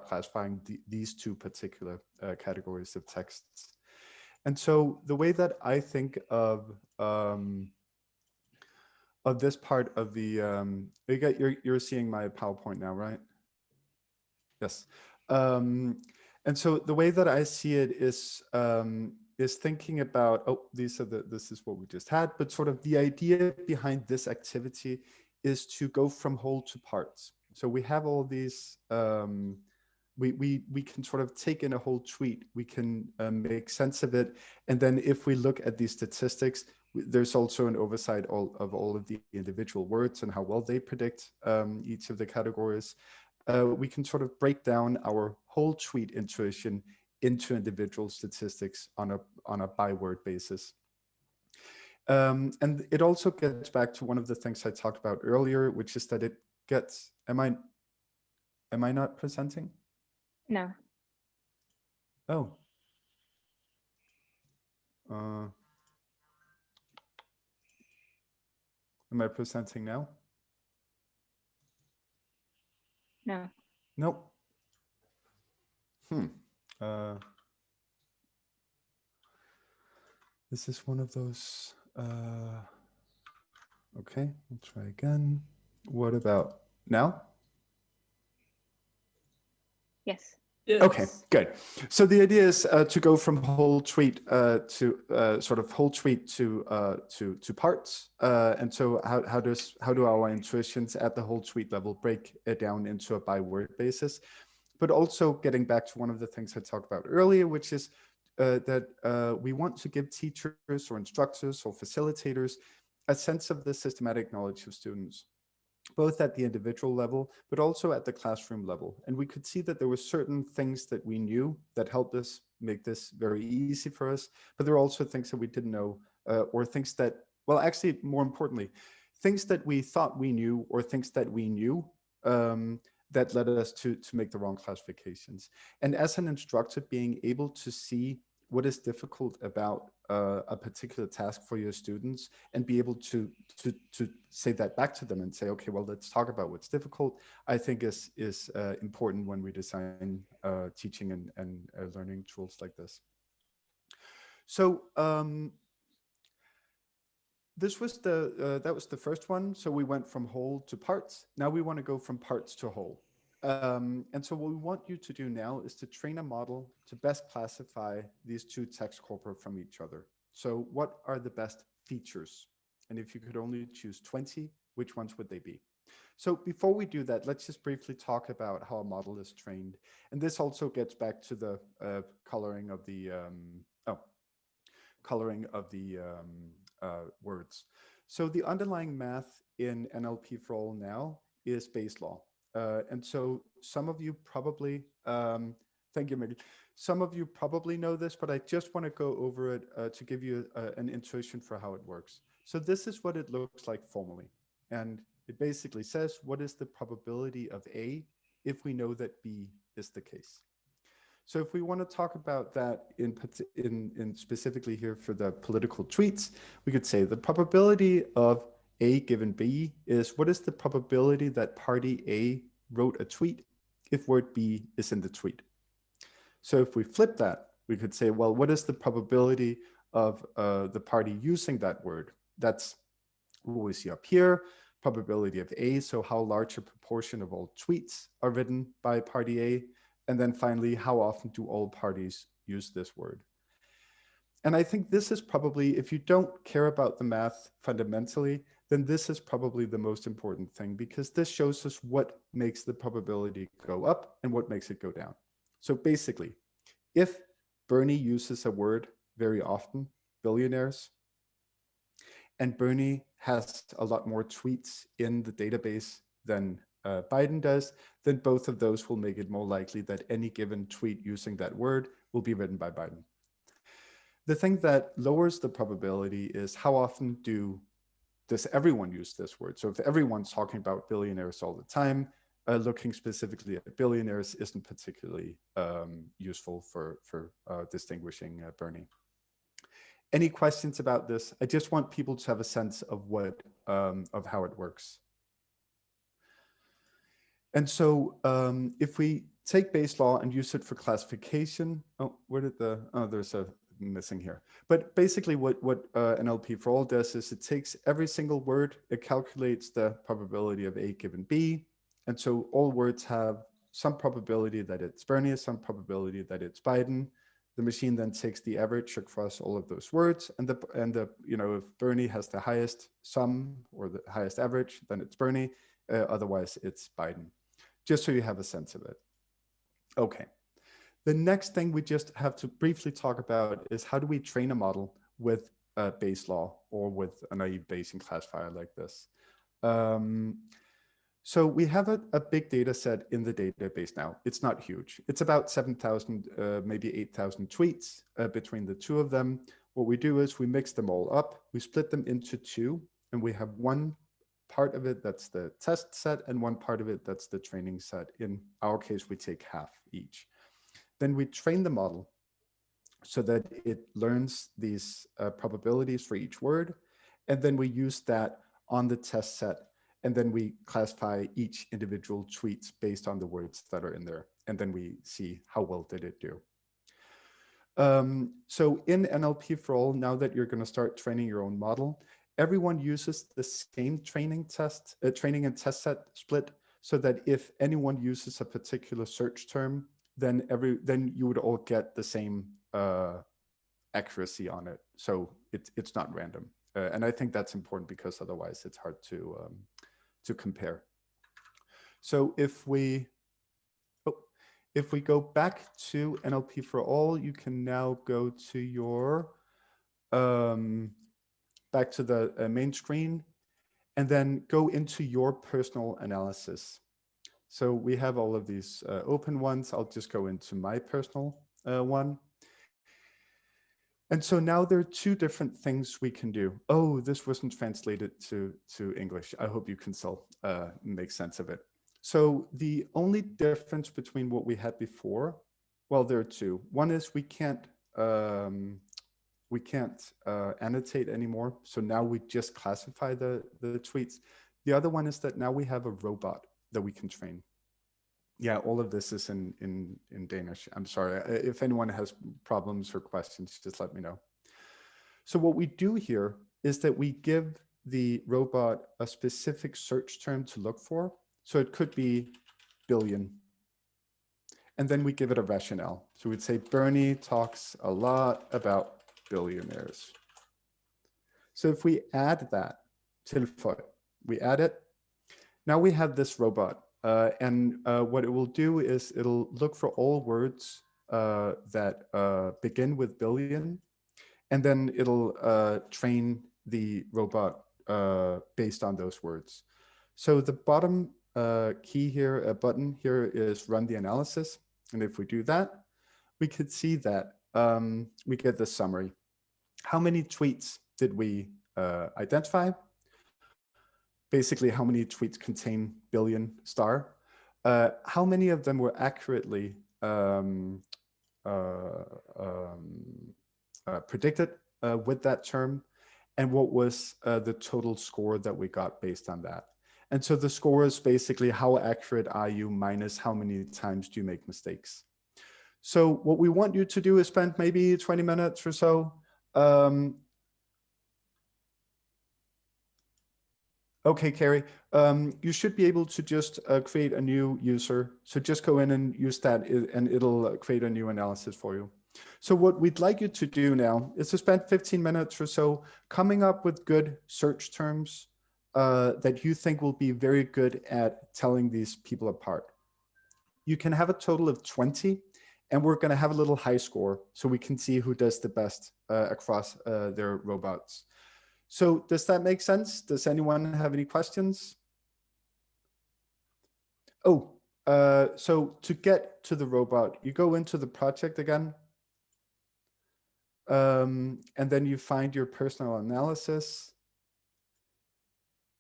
classifying these two particular categories of texts? And so the way that I think of this part of the, you're seeing my PowerPoint now, right? Yes. And so the way that I see it is thinking about, oh, this is what we just had, but sort of the idea behind this activity is to go from whole to parts. So we have all these, we can sort of take in a whole tweet, we can make sense of it. And then if we look at these statistics, there's also an oversight of all of the individual words and how well they predict each of the categories. We can sort of break down our whole tweet intuition into individual statistics on a by word basis. And it also gets back to one of the things I talked about earlier, which is that it gets, am I not presenting? No. Oh. Am I presenting now? No. Nope. This is one of those. Okay, we'll try again. What about now? Yes. Yes. Okay, good. So the idea is to go from whole tweet to sort of whole tweet to parts. And so how do our intuitions at the whole tweet level break it down into a by word basis? But also getting back to one of the things I talked about earlier, which is that we want to give teachers or instructors or facilitators a sense of the systematic knowledge of students, both at the individual level, but also at the classroom level. And we could see that there were certain things that we knew that helped us make this very easy for us, but there are also things that we didn't know, or things that, well, actually, more importantly, things that we thought we knew or things that we knew that led us to make the wrong classifications. And as an instructor, being able to see what is difficult about a particular task for your students and be able to say that back to them and say, okay, well, let's talk about what's difficult, I think is important when we design teaching and learning tools like this. So this was that was the first one. So we went from whole to parts. Now we want to go from parts to whole. And so what we want you to do now is to train a model to best classify these two text corpora from each other. So what are the best features? And if you could only choose 20, which ones would they be? So before we do that, let's just briefly talk about how a model is trained. And this also gets back to the coloring of the words. So the underlying math in NLP4All now is Bayes' law. And so some of you probably, thank you, Maggie. Some of you probably know this, but I just want to go over it to give you an intuition for how it works. So this is what it looks like formally. And it basically says, what is the probability of A if we know that B is the case? So if we want to talk about that in specifically here for the political tweets, we could say the probability of A given B is what is the probability that party A wrote a tweet if word B is in the tweet. So if we flip that, we could say, well, what is the probability of the party using that word? That's what we see up here, probability of A, so how large a proportion of all tweets are written by party A. And then finally, how often do all parties use this word? And I think this is probably, if you don't care about the math fundamentally, then this is probably the most important thing, because this shows us what makes the probability go up and what makes it go down. So basically, if Bernie uses a word very often, billionaires, and Bernie has a lot more tweets in the database than Biden does, then both of those will make it more likely that any given tweet using that word will be written by Biden. The thing that lowers the probability is how often does everyone use this word? So if everyone's talking about billionaires all the time, looking specifically at billionaires isn't particularly useful for distinguishing Bernie. Any questions about this? I just want people to have a sense of what of how it works. And so if we take base law and use it for classification, oh, where did the, oh, there's a missing here. But basically what NLP4All does is it takes every single word, it calculates the probability of A given B. And so all words have some probability that it's Bernie, some probability that it's Biden. The machine then takes the average across all of those words, and the you know, if Bernie has the highest sum or the highest average, then it's Bernie. Otherwise, it's Biden. Just so you have a sense of it. Okay. The next thing we just have to briefly talk about is how do we train a model with Bayes law or with a naive Bayesian classifier like this. So we have a big data set in the database now. It's not huge. It's about 7,000, maybe 8,000 tweets between the two of them. What we do is we mix them all up, we split them into two, and we have one part of it that's the test set and one part of it that's the training set. In our case, we take half each. Then we train the model so that it learns these probabilities for each word. And then we use that on the test set. And then we classify each individual tweets based on the words that are in there. And then we see how well did it do. So in NLP4All, now that you're going to start training your own model, everyone uses the same training and test set split, so that if anyone uses a particular search term, then you would all get the same accuracy on it. So it's not random. And I think that's important because otherwise it's hard to compare. So if we go back to NLP4All, you can now go to your back to the main screen, and then go into your personal analysis. So we have all of these open ones. I'll just go into my personal one. And so now there are two different things we can do. Oh, this wasn't translated to English. I hope you can still make sense of it. So the only difference between what we had before, well, there are two. One is we can't annotate anymore. So now we just classify the tweets. The other one is that now we have a robot that we can train. Yeah, all of this is in Danish. I'm sorry. If anyone has problems or questions, just let me know. So what we do here is that we give the robot a specific search term to look for. So it could be billion. And then we give it a rationale. So we'd say Bernie talks a lot about billionaires. So if we add that, we add it, now we have this robot. And what it will do is it'll look for all words that begin with billion, and then it'll train the robot based on those words. So the bottom key here, button here is run the analysis. And if we do that, we could see that we get the summary. How many tweets did we identify? Basically, how many tweets contain billion star? How many of them were accurately predicted with that term? And what was the total score that we got based on that? And so the score is basically how accurate are you minus how many times do you make mistakes. So what we want you to do is spend maybe 20 minutes or so. Okay, Carrie, you should be able to just create a new user. So just go in and use that and it'll create a new analysis for you. So what we'd like you to do now is to spend 15 minutes or so coming up with good search terms that you think will be very good at telling these people apart. You can have a total of 20, and we're going to have a little high score so we can see who does the best across their robots. So does that make sense? Does anyone have any questions? Oh, so to get to the robot, you go into the project again. And then you find your personal analysis.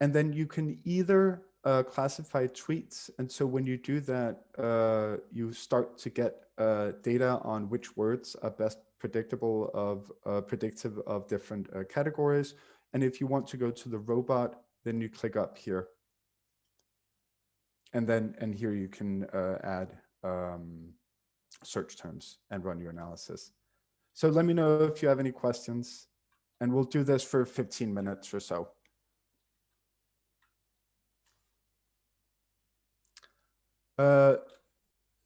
And then you can either classify tweets. And so when you do that, you start to get data on which words are best predictive of different categories. And if you want to go to the robot, then you click up here. And here you can add search terms and run your analysis. So let me know if you have any questions, and we'll do this for 15 minutes or so.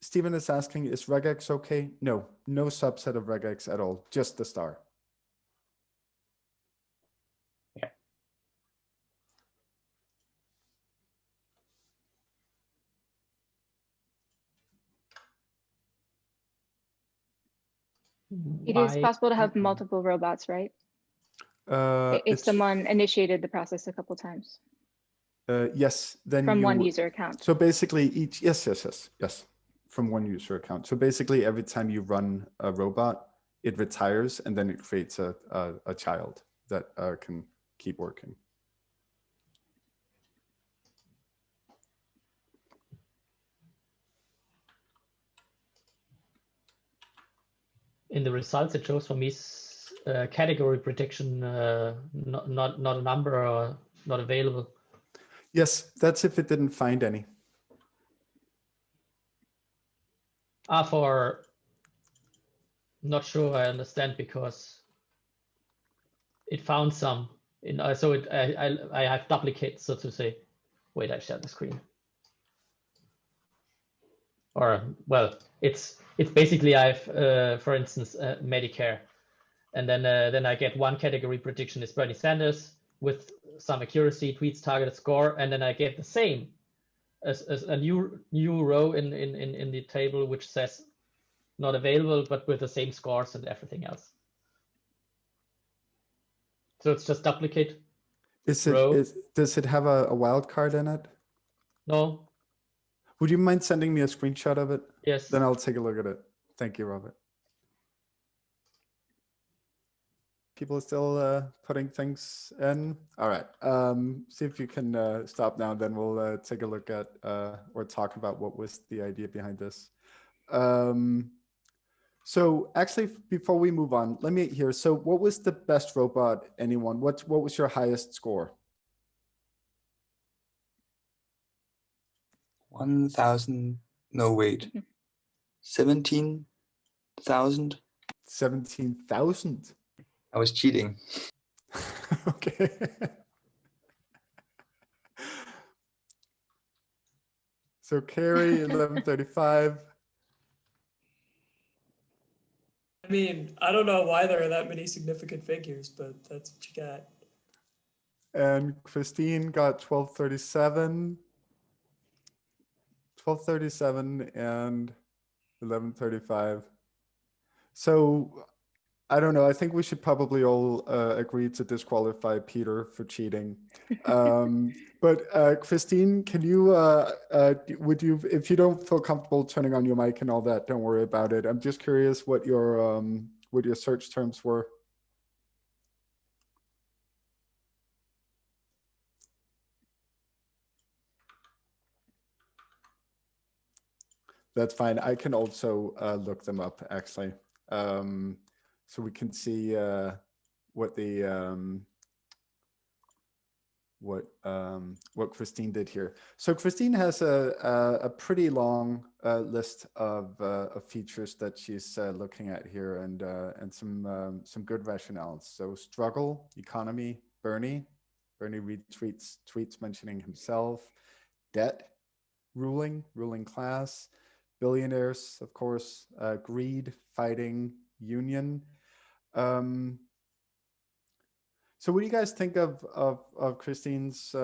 Stephen is asking, is regex okay? No, no subset of regex at all, just the star. Yeah. It is possible to have multiple robots, right? If someone initiated the process a couple times. Yes, then from one user account. So basically each, yes, from one user account. So basically every time you run a robot, it retires and then it creates a child that can keep working. In the results, it shows for me category prediction, not a number or not available. Yes, that's if it didn't find any. For not sure I understand, because it found some so I have duplicates, so to say. Wait, I share the screen. Or well, it's basically I've for instance Medicare, and then I get one category prediction is Bernie Sanders with some accuracy, tweets, targeted score, and then I get the same as a new row in the table which says not available, but with the same scores and everything else. So it's just duplicate. Does it have a wild card in it? No. Would you mind sending me a screenshot of it? Yes. Then I'll take a look at it. Thank you, Robert. People are still putting things in. All right. See if you can stop now. Then we'll take a look at or talk about what was the idea behind this. So actually, before we move on, let me hear. So what was the best robot, anyone? What was your highest score? 1,000. No, wait. 17,000. 17,000. I was cheating. Okay. So Carrie, 1135. I mean, I don't know why there are that many significant figures, but that's what you got. And Christine got 1237. 1237 and 1135. So I don't know. I think we should probably all agree to disqualify Peter for cheating. But Christine, can you, would you, if you don't feel comfortable turning on your mic and all that, don't worry about it. I'm just curious what your search terms were. That's fine. I can also look them up, actually. So we can see what the what Christine did here. So Christine has a pretty long list of features that she's looking at here, and some good rationales. So struggle, economy, Bernie retweets tweets mentioning himself, debt, ruling class, billionaires, of course, greed, fighting, union. So what do you guys think of Christine's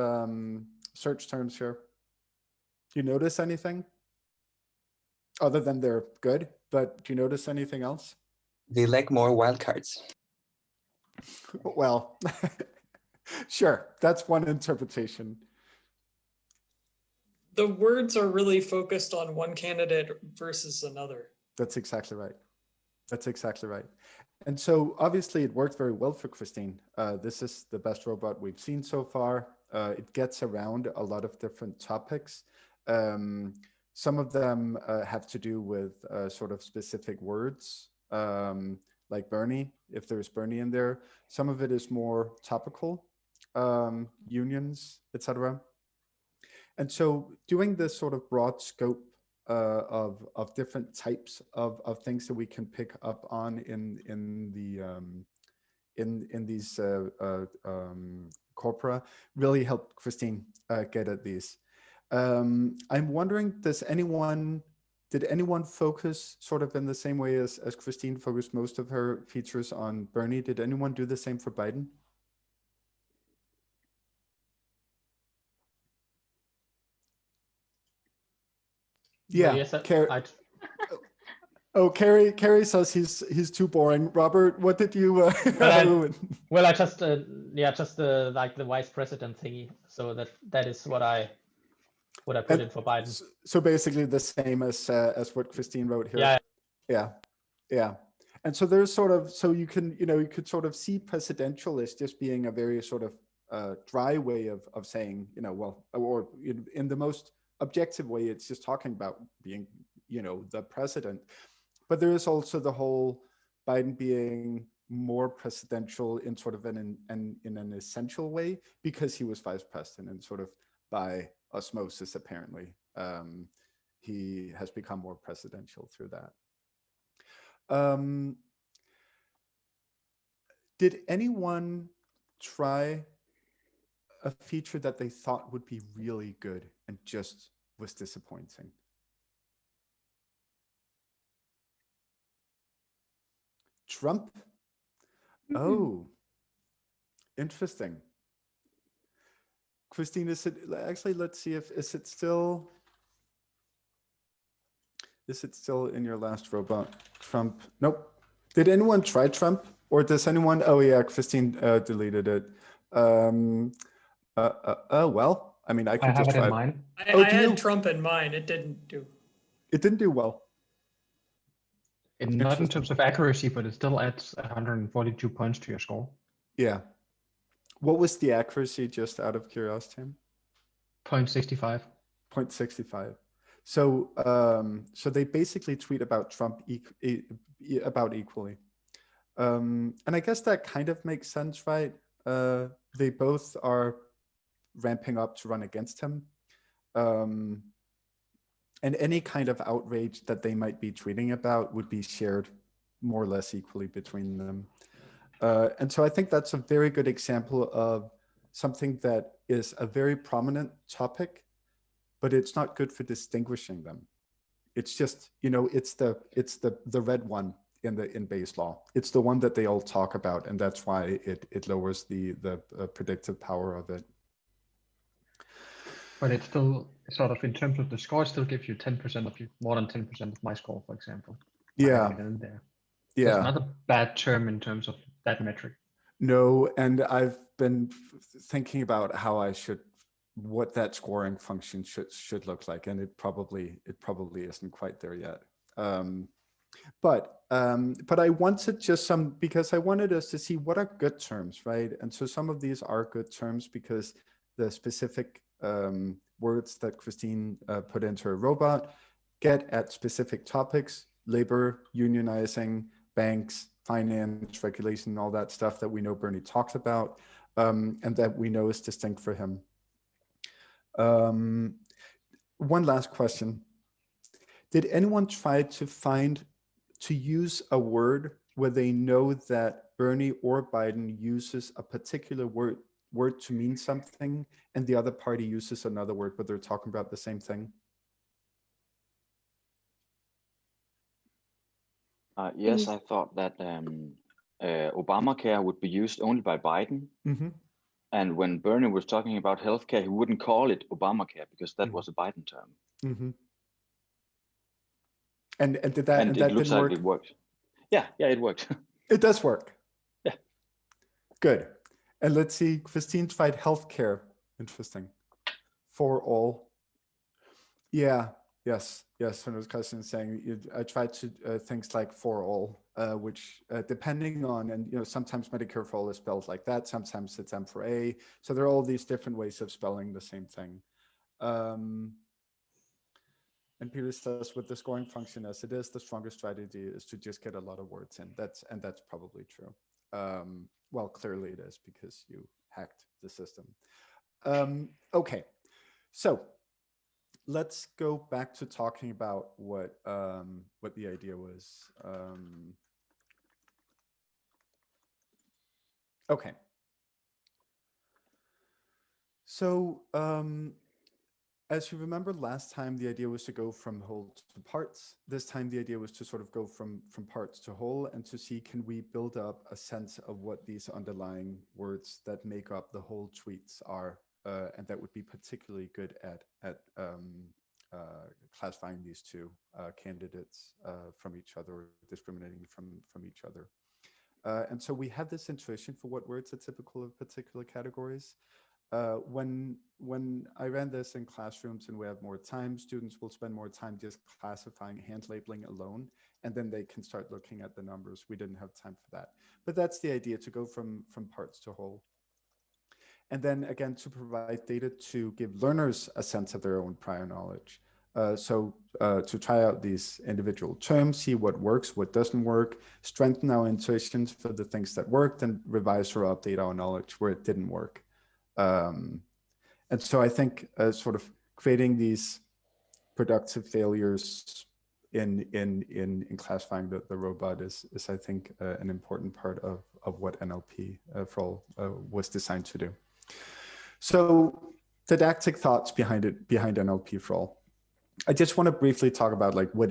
search terms here? Do you notice anything other than they're good, but do you notice anything else? They lack more wildcards. Well, sure, that's one interpretation. The words are really focused on one candidate versus another. That's exactly right. That's exactly right. And so obviously it worked very well for Christine. This is the best robot we've seen so far. It gets around a lot of different topics. Some of them have to do with sort of specific words, like Bernie, if there's Bernie in there. Some of it is more topical, unions, etc. And so doing this sort of broad scope of different types of things that we can pick up on in these corpora really helped Christine get at these. I'm wondering, did anyone focus sort of in the same way as Christine focused most of her features on Bernie? Did anyone do the same for Biden? Yeah, Yes, oh, Carrie says he's too boring. Robert, what did you? Well, I just like the vice president thingy. So that is what I put in for Biden. So basically the same as what Christine wrote here. Yeah. And so there's sort of, so you could sort of see presidential as just being a very sort of dry way of saying, well, or in the most objective way, it's just talking about being, the president. But there is also the whole Biden being more presidential in sort of in an essential way, because he was vice president, and sort of by osmosis, apparently, he has become more presidential through that. Did anyone try a feature that they thought would be really good and just was disappointing? Trump? Oh, interesting. Christine, is it actually, let's see if, is it still in your last robot? Trump? Nope. Did anyone try Trump, or does anyone? Oh yeah, Christine deleted it. Well, I mean, I could just try. I had Trump in mine. It didn't do. It didn't do well. Not in terms of accuracy, but it still adds 142 points to your score. Yeah. What was the accuracy, just out of curiosity? 0.65. 0.65. So, so they basically tweet about Trump about equally. And I guess that kind of makes sense, right? They both are ramping up to run against him. And any kind of outrage that they might be tweeting about would be shared more or less equally between them. And so I think that's a very good example of something that is a very prominent topic, but it's not good for distinguishing them. It's just, it's the red one in Bayes' law. It's the one that they all talk about, and that's why it lowers the predictive power of it. But it's still sort of, in terms of the score, it still gives you 10% of you, more than 10% of my score, for example. Yeah. There. Yeah. So it's not a bad term in terms of that metric. No, and I've been thinking about how what that scoring function should look like, and it probably isn't quite there yet. But I wanted just because I wanted us to see what are good terms, right? And so some of these are good terms because the specific words that Christine put into her robot get at specific topics: labor, unionizing, banks, finance, regulation, all that stuff that we know Bernie talks about, and that we know is distinct for him. One last question. Did anyone try to use a word where they know that Bernie or Biden uses a particular word to mean something, and the other party uses another word, but they're talking about the same thing? Yes, I thought that Obamacare would be used only by Biden. Mm-hmm. And when Bernie was talking about healthcare, he wouldn't call it Obamacare because that was a Biden term. Mm-hmm. And did that? And that it looks didn't like work? it worked. Yeah, it worked. It does work. Yeah. Good. And let's see, Christine tried healthcare. Interesting. For all. Yeah. Yes. When was Christine saying, I tried to things like for all, which depending on, and sometimes Medicare for all is spelled like that. Sometimes it's M for A. So there are all these different ways of spelling the same thing. And Peter says, with the scoring function as it is, the strongest strategy is to just get a lot of words in. That's probably true. Well, clearly it is because you hacked the system. Okay, so let's go back to talking about what the idea was. Okay. So as you remember, last time the idea was to go from whole to parts. This time the idea was to sort of go from parts to whole and to see, can we build up a sense of what these underlying words that make up the whole tweets are, and that would be particularly good at classifying these two candidates from each other, or discriminating from each other. And so we have this intuition for what words are typical of particular categories. When I ran this in classrooms and we have more time, students will spend more time just classifying, hand labeling alone, and then they can start looking at the numbers. We didn't have time for that. But that's the idea, to go from parts to whole. And then again, to provide data to give learners a sense of their own prior knowledge. To try out these individual terms, see what works, what doesn't work, strengthen our intuitions for the things that worked, and revise or update our knowledge where it didn't work. And so I think sort of creating these productive failures in classifying the robot is I think an important part of what NLP4All was designed to do. So didactic thoughts behind NLP4All. I just want to briefly talk about like what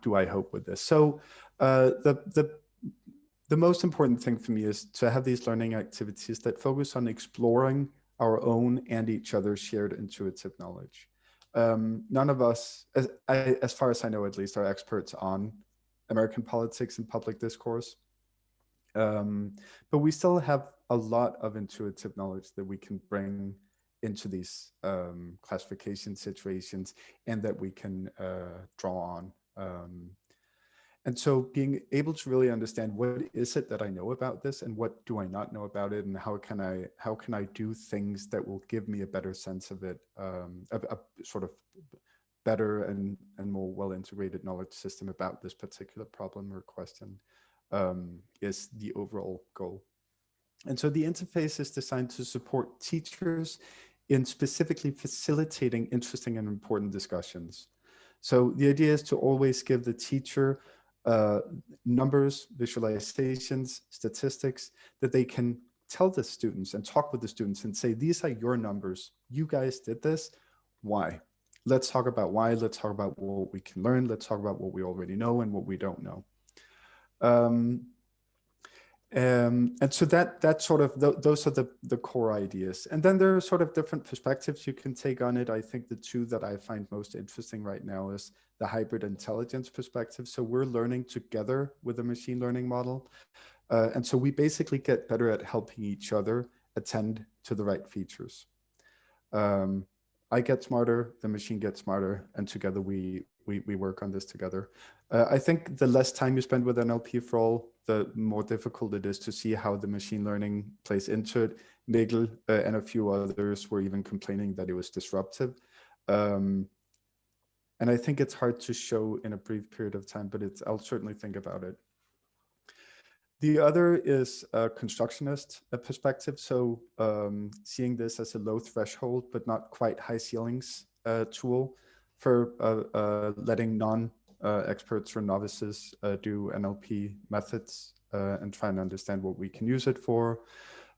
do I hope with this. So the most important thing for me is to have these learning activities that focus on exploring our own and each other's shared intuitive knowledge. None of us, as far as I know at least, are experts on American politics and public discourse. But we still have a lot of intuitive knowledge that we can bring into these classification situations and that we can draw on. And so being able to really understand what is it that I know about this and what do I not know about it, and how can I do things that will give me a better sense of it, a sort of better and more well-integrated knowledge system about this particular problem or question, is the overall goal. And so the interface is designed to support teachers in specifically facilitating interesting and important discussions. So the idea is to always give the teacher numbers, visualizations, statistics that they can tell the students and talk with the students and say, these are your numbers. You guys did this. Why? Let's talk about why. Let's talk about what we can learn. Let's talk about what we already know and what we don't know. And so that's sort of, those are the core ideas. And then there are sort of different perspectives you can take on it. I think the two that I find most interesting right now is the hybrid intelligence perspective. So we're learning together with a machine learning model. And so we basically get better at helping each other attend to the right features. I get smarter, the machine gets smarter, and together we work on this together. I think the less time you spend with NLP4All, the more difficult it is to see how the machine learning plays into it. Nigel and a few others were even complaining that it was disruptive. And I think it's hard to show in a brief period of time, but I'll certainly think about it. The other is a constructionist perspective. So seeing this as a low threshold, but not quite high ceilings tool for letting non-experts or novices do NLP methods and try and understand what we can use it for.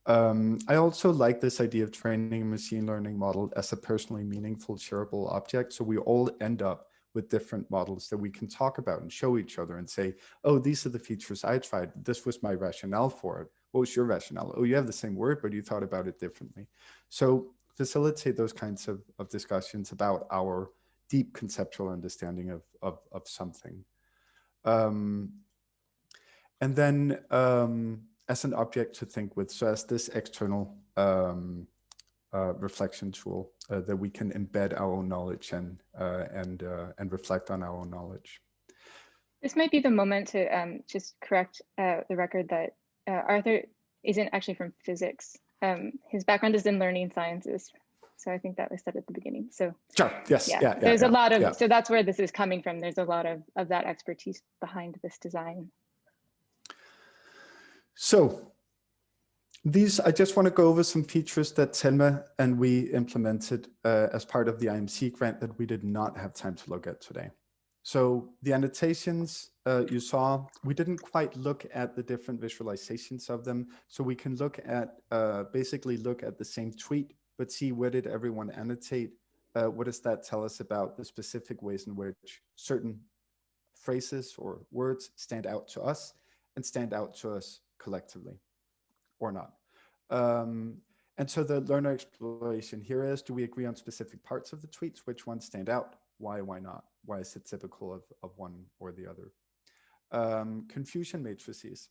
I also like this idea of training a machine learning model as a personally meaningful, shareable object. So we all end up with different models that we can talk about and show each other and say, oh, these are the features I tried. This was my rationale for it. What was your rationale? Oh, you have the same word, but you thought about it differently. So facilitate those kinds of discussions about our deep conceptual understanding of something. And then as an object to think with, so as this external reflection tool that we can embed our own knowledge and reflect on our own knowledge. This might be the moment to just correct the record that Arthur isn't actually from physics. His background is in learning sciences. So I think that was said at the beginning. So sure, yes, yeah, there's a lot of, so that's where this is coming from. There's a lot of that expertise behind this design. So These, I just want to go over some features that Thelma and we implemented as part of the IMC grant that we did not have time to look at today. So the annotations you saw, we didn't quite look at the different visualizations of them. So we can look at, basically look at the same tweet, but see where did everyone annotate? What does that tell us about the specific ways in which certain phrases or words stand out to us and stand out to us collectively or not? And so the learner exploration here is, do we agree on specific parts of the tweets? Which ones stand out? Why not? Why is it typical of one or the other? Confusion matrices.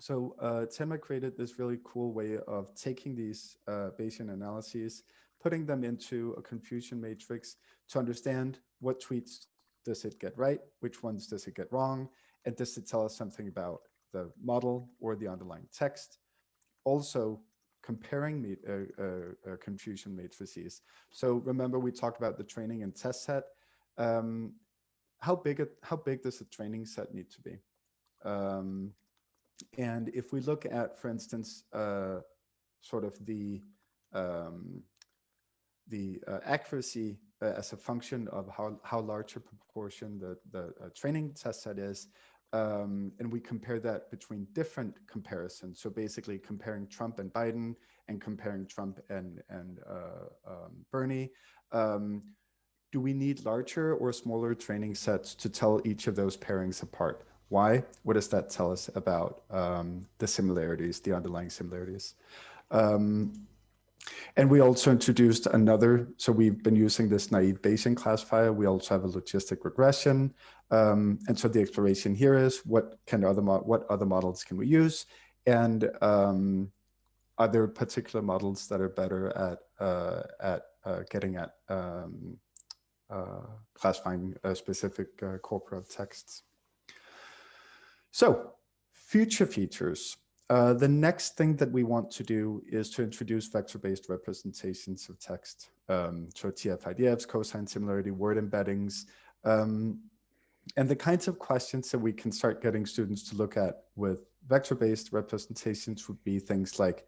So Thelma created this really cool way of taking these Bayesian analyses, putting them into a confusion matrix to understand what tweets does it get right, which ones does it get wrong, and does it tell us something about the model or the underlying text. Also comparing confusion matrices. So remember we talked about the training and test set. How big does a training set need to be? And if we look at, for instance, sort of the accuracy as a function of how large a proportion the training test set is, and we compare that between different comparisons. So basically comparing Trump and Biden and comparing Trump and Bernie. Do we need larger or smaller training sets to tell each of those pairings apart? Why? What does that tell us about the similarities, the underlying similarities? And we also introduced another, so we've been using this naive Bayesian classifier. We also have a logistic regression. And so the exploration here is what other models can we use? And are there particular models that are better at getting at classifying specific corpora of texts? So future features. The next thing that we want to do is to introduce vector-based representations of text. So TF-IDFs, cosine similarity, word embeddings, and the kinds of questions that we can start getting students to look at with vector-based representations would be things like,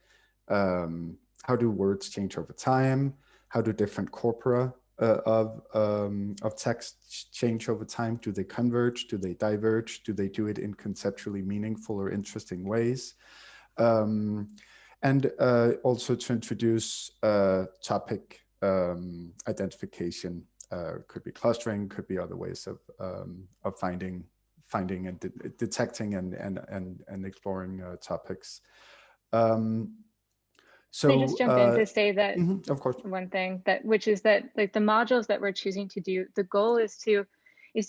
how do words change over time? How do different corpora of text change over time? Do they converge? Do they diverge? Do they do it in conceptually meaningful or interesting ways? And also to introduce topic identification. Could be clustering, could be other ways of finding and detecting and exploring topics. So can I just jump in to say that of course. One thing which is that like the modules that we're choosing to do, the goal is to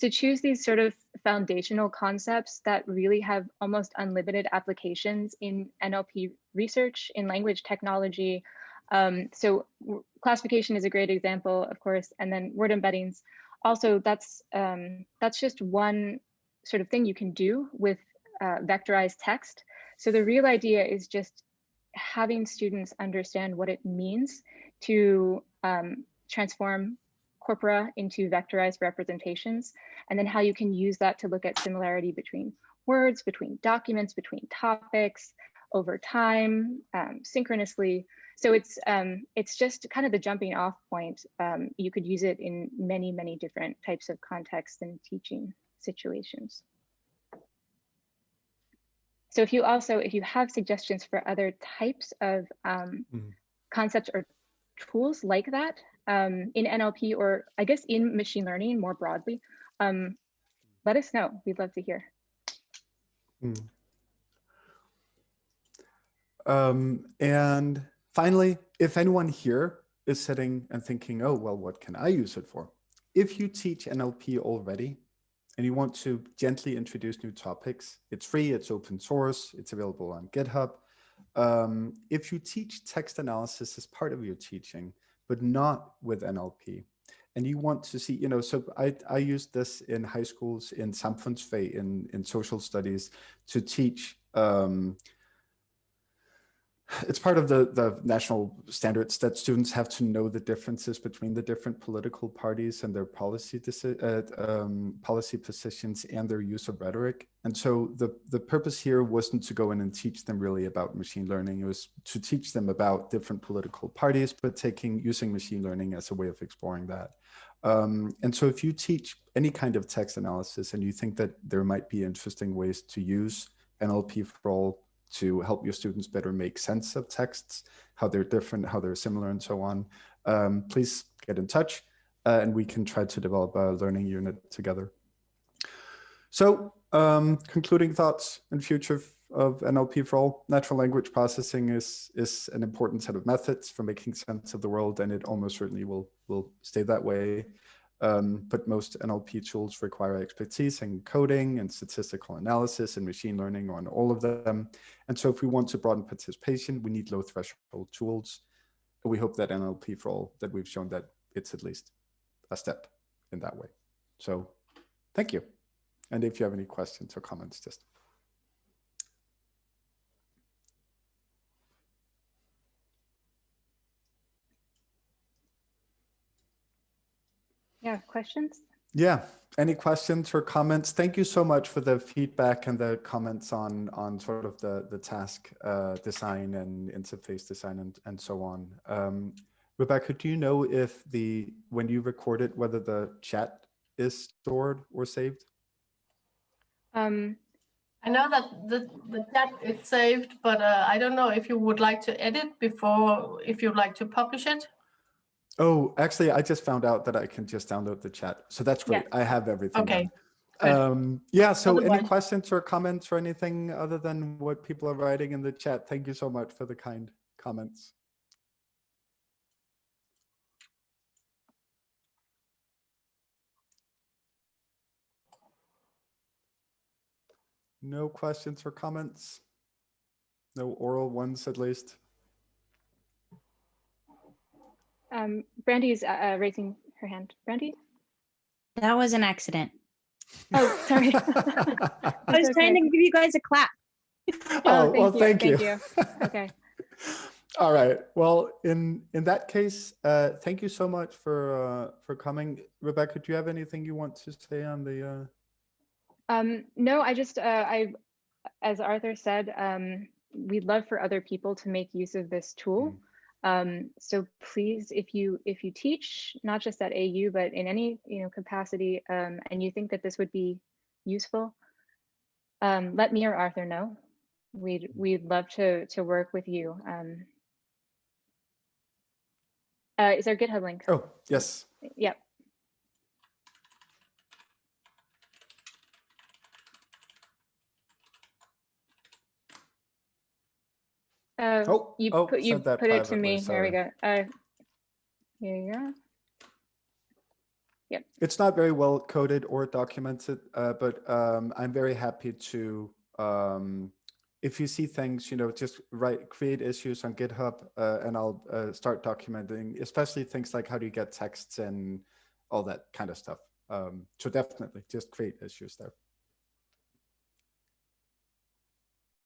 choose these sort of foundational concepts that really have almost unlimited applications in NLP research, in language technology. So classification is a great example, of course, and then word embeddings. Also, that's just one sort of thing you can do with vectorized text. So the real idea is just having students understand what it means to transform corpora into vectorized representations, and then how you can use that to look at similarity between words, between documents, between topics, over time, synchronously. So it's just kind of the jumping off point. You could use it in many, many different types of contexts and teaching situations. So if you have suggestions for other types of concepts or tools like that in NLP, or I guess in machine learning more broadly, let us know. We'd love to hear. And finally, if anyone here is sitting and thinking, oh, well, what can I use it for? If you teach NLP already and you want to gently introduce new topics, it's free, it's open source, it's available on GitHub. If you teach text analysis as part of your teaching, but not with NLP, and you want to see, so I used this in high schools in samfundsfag, in social studies, to teach It's part of the national standards that students have to know the differences between the different political parties and their policy positions and their use of rhetoric. And so the purpose here wasn't to go in and teach them really about machine learning. It was to teach them about different political parties, but using machine learning as a way of exploring that. And so if you teach any kind of text analysis and you think that there might be interesting ways to use NLP4All to help your students better make sense of texts, how they're different, how they're similar, and so on, please get in touch and we can try to develop a learning unit together. So concluding thoughts and future of NLP4All, natural language processing is an important set of methods for making sense of the world, and it almost certainly will stay that way. But most NLP tools require expertise in coding and statistical analysis and machine learning on all of them. And so if we want to broaden participation, we need low threshold tools. And we hope that NLP4All, that we've shown that it's at least a step in that way. So thank you. And if you have any questions or comments, just. Yeah, questions? Yeah, any questions or comments? Thank you so much for the feedback and the comments on sort of the task design and interface design and so on. Rebekah, do you know if when you record it, whether the chat is stored or saved? I know that the chat is saved, but I don't know if you would like to edit before, if you'd like to publish it. Oh, actually, I just found out that I can just download the chat. So that's great. Yeah. I have everything. Okay. Yeah, so any questions or comments or anything other than what people are writing in the chat? Thank you so much for the kind comments. No questions or comments? No oral ones, at least? Brandy's raising her hand. Brandy? That was an accident. Oh, sorry. I was trying to give you guys a clap. Oh, well, thank you. Thank you. Okay. All right. Well, in that case, thank you so much for coming. Rebekah, do you have anything you want to say on the? No, I just as Arthur said, we'd love for other people to make use of this tool. So please, if you teach not just at AU but in any capacity, and you think that this would be useful, let me or Arthur know. We'd love to work with you. Is there a GitHub link? Oh, yes. Yep. You put it to me. Sorry. There we go. Here you go. Yep. It's not very well coded or documented, but I'm very happy to, if you see things, just create issues on GitHub, and I'll start documenting, especially things like how do you get texts and all that kind of stuff. So definitely just create issues there.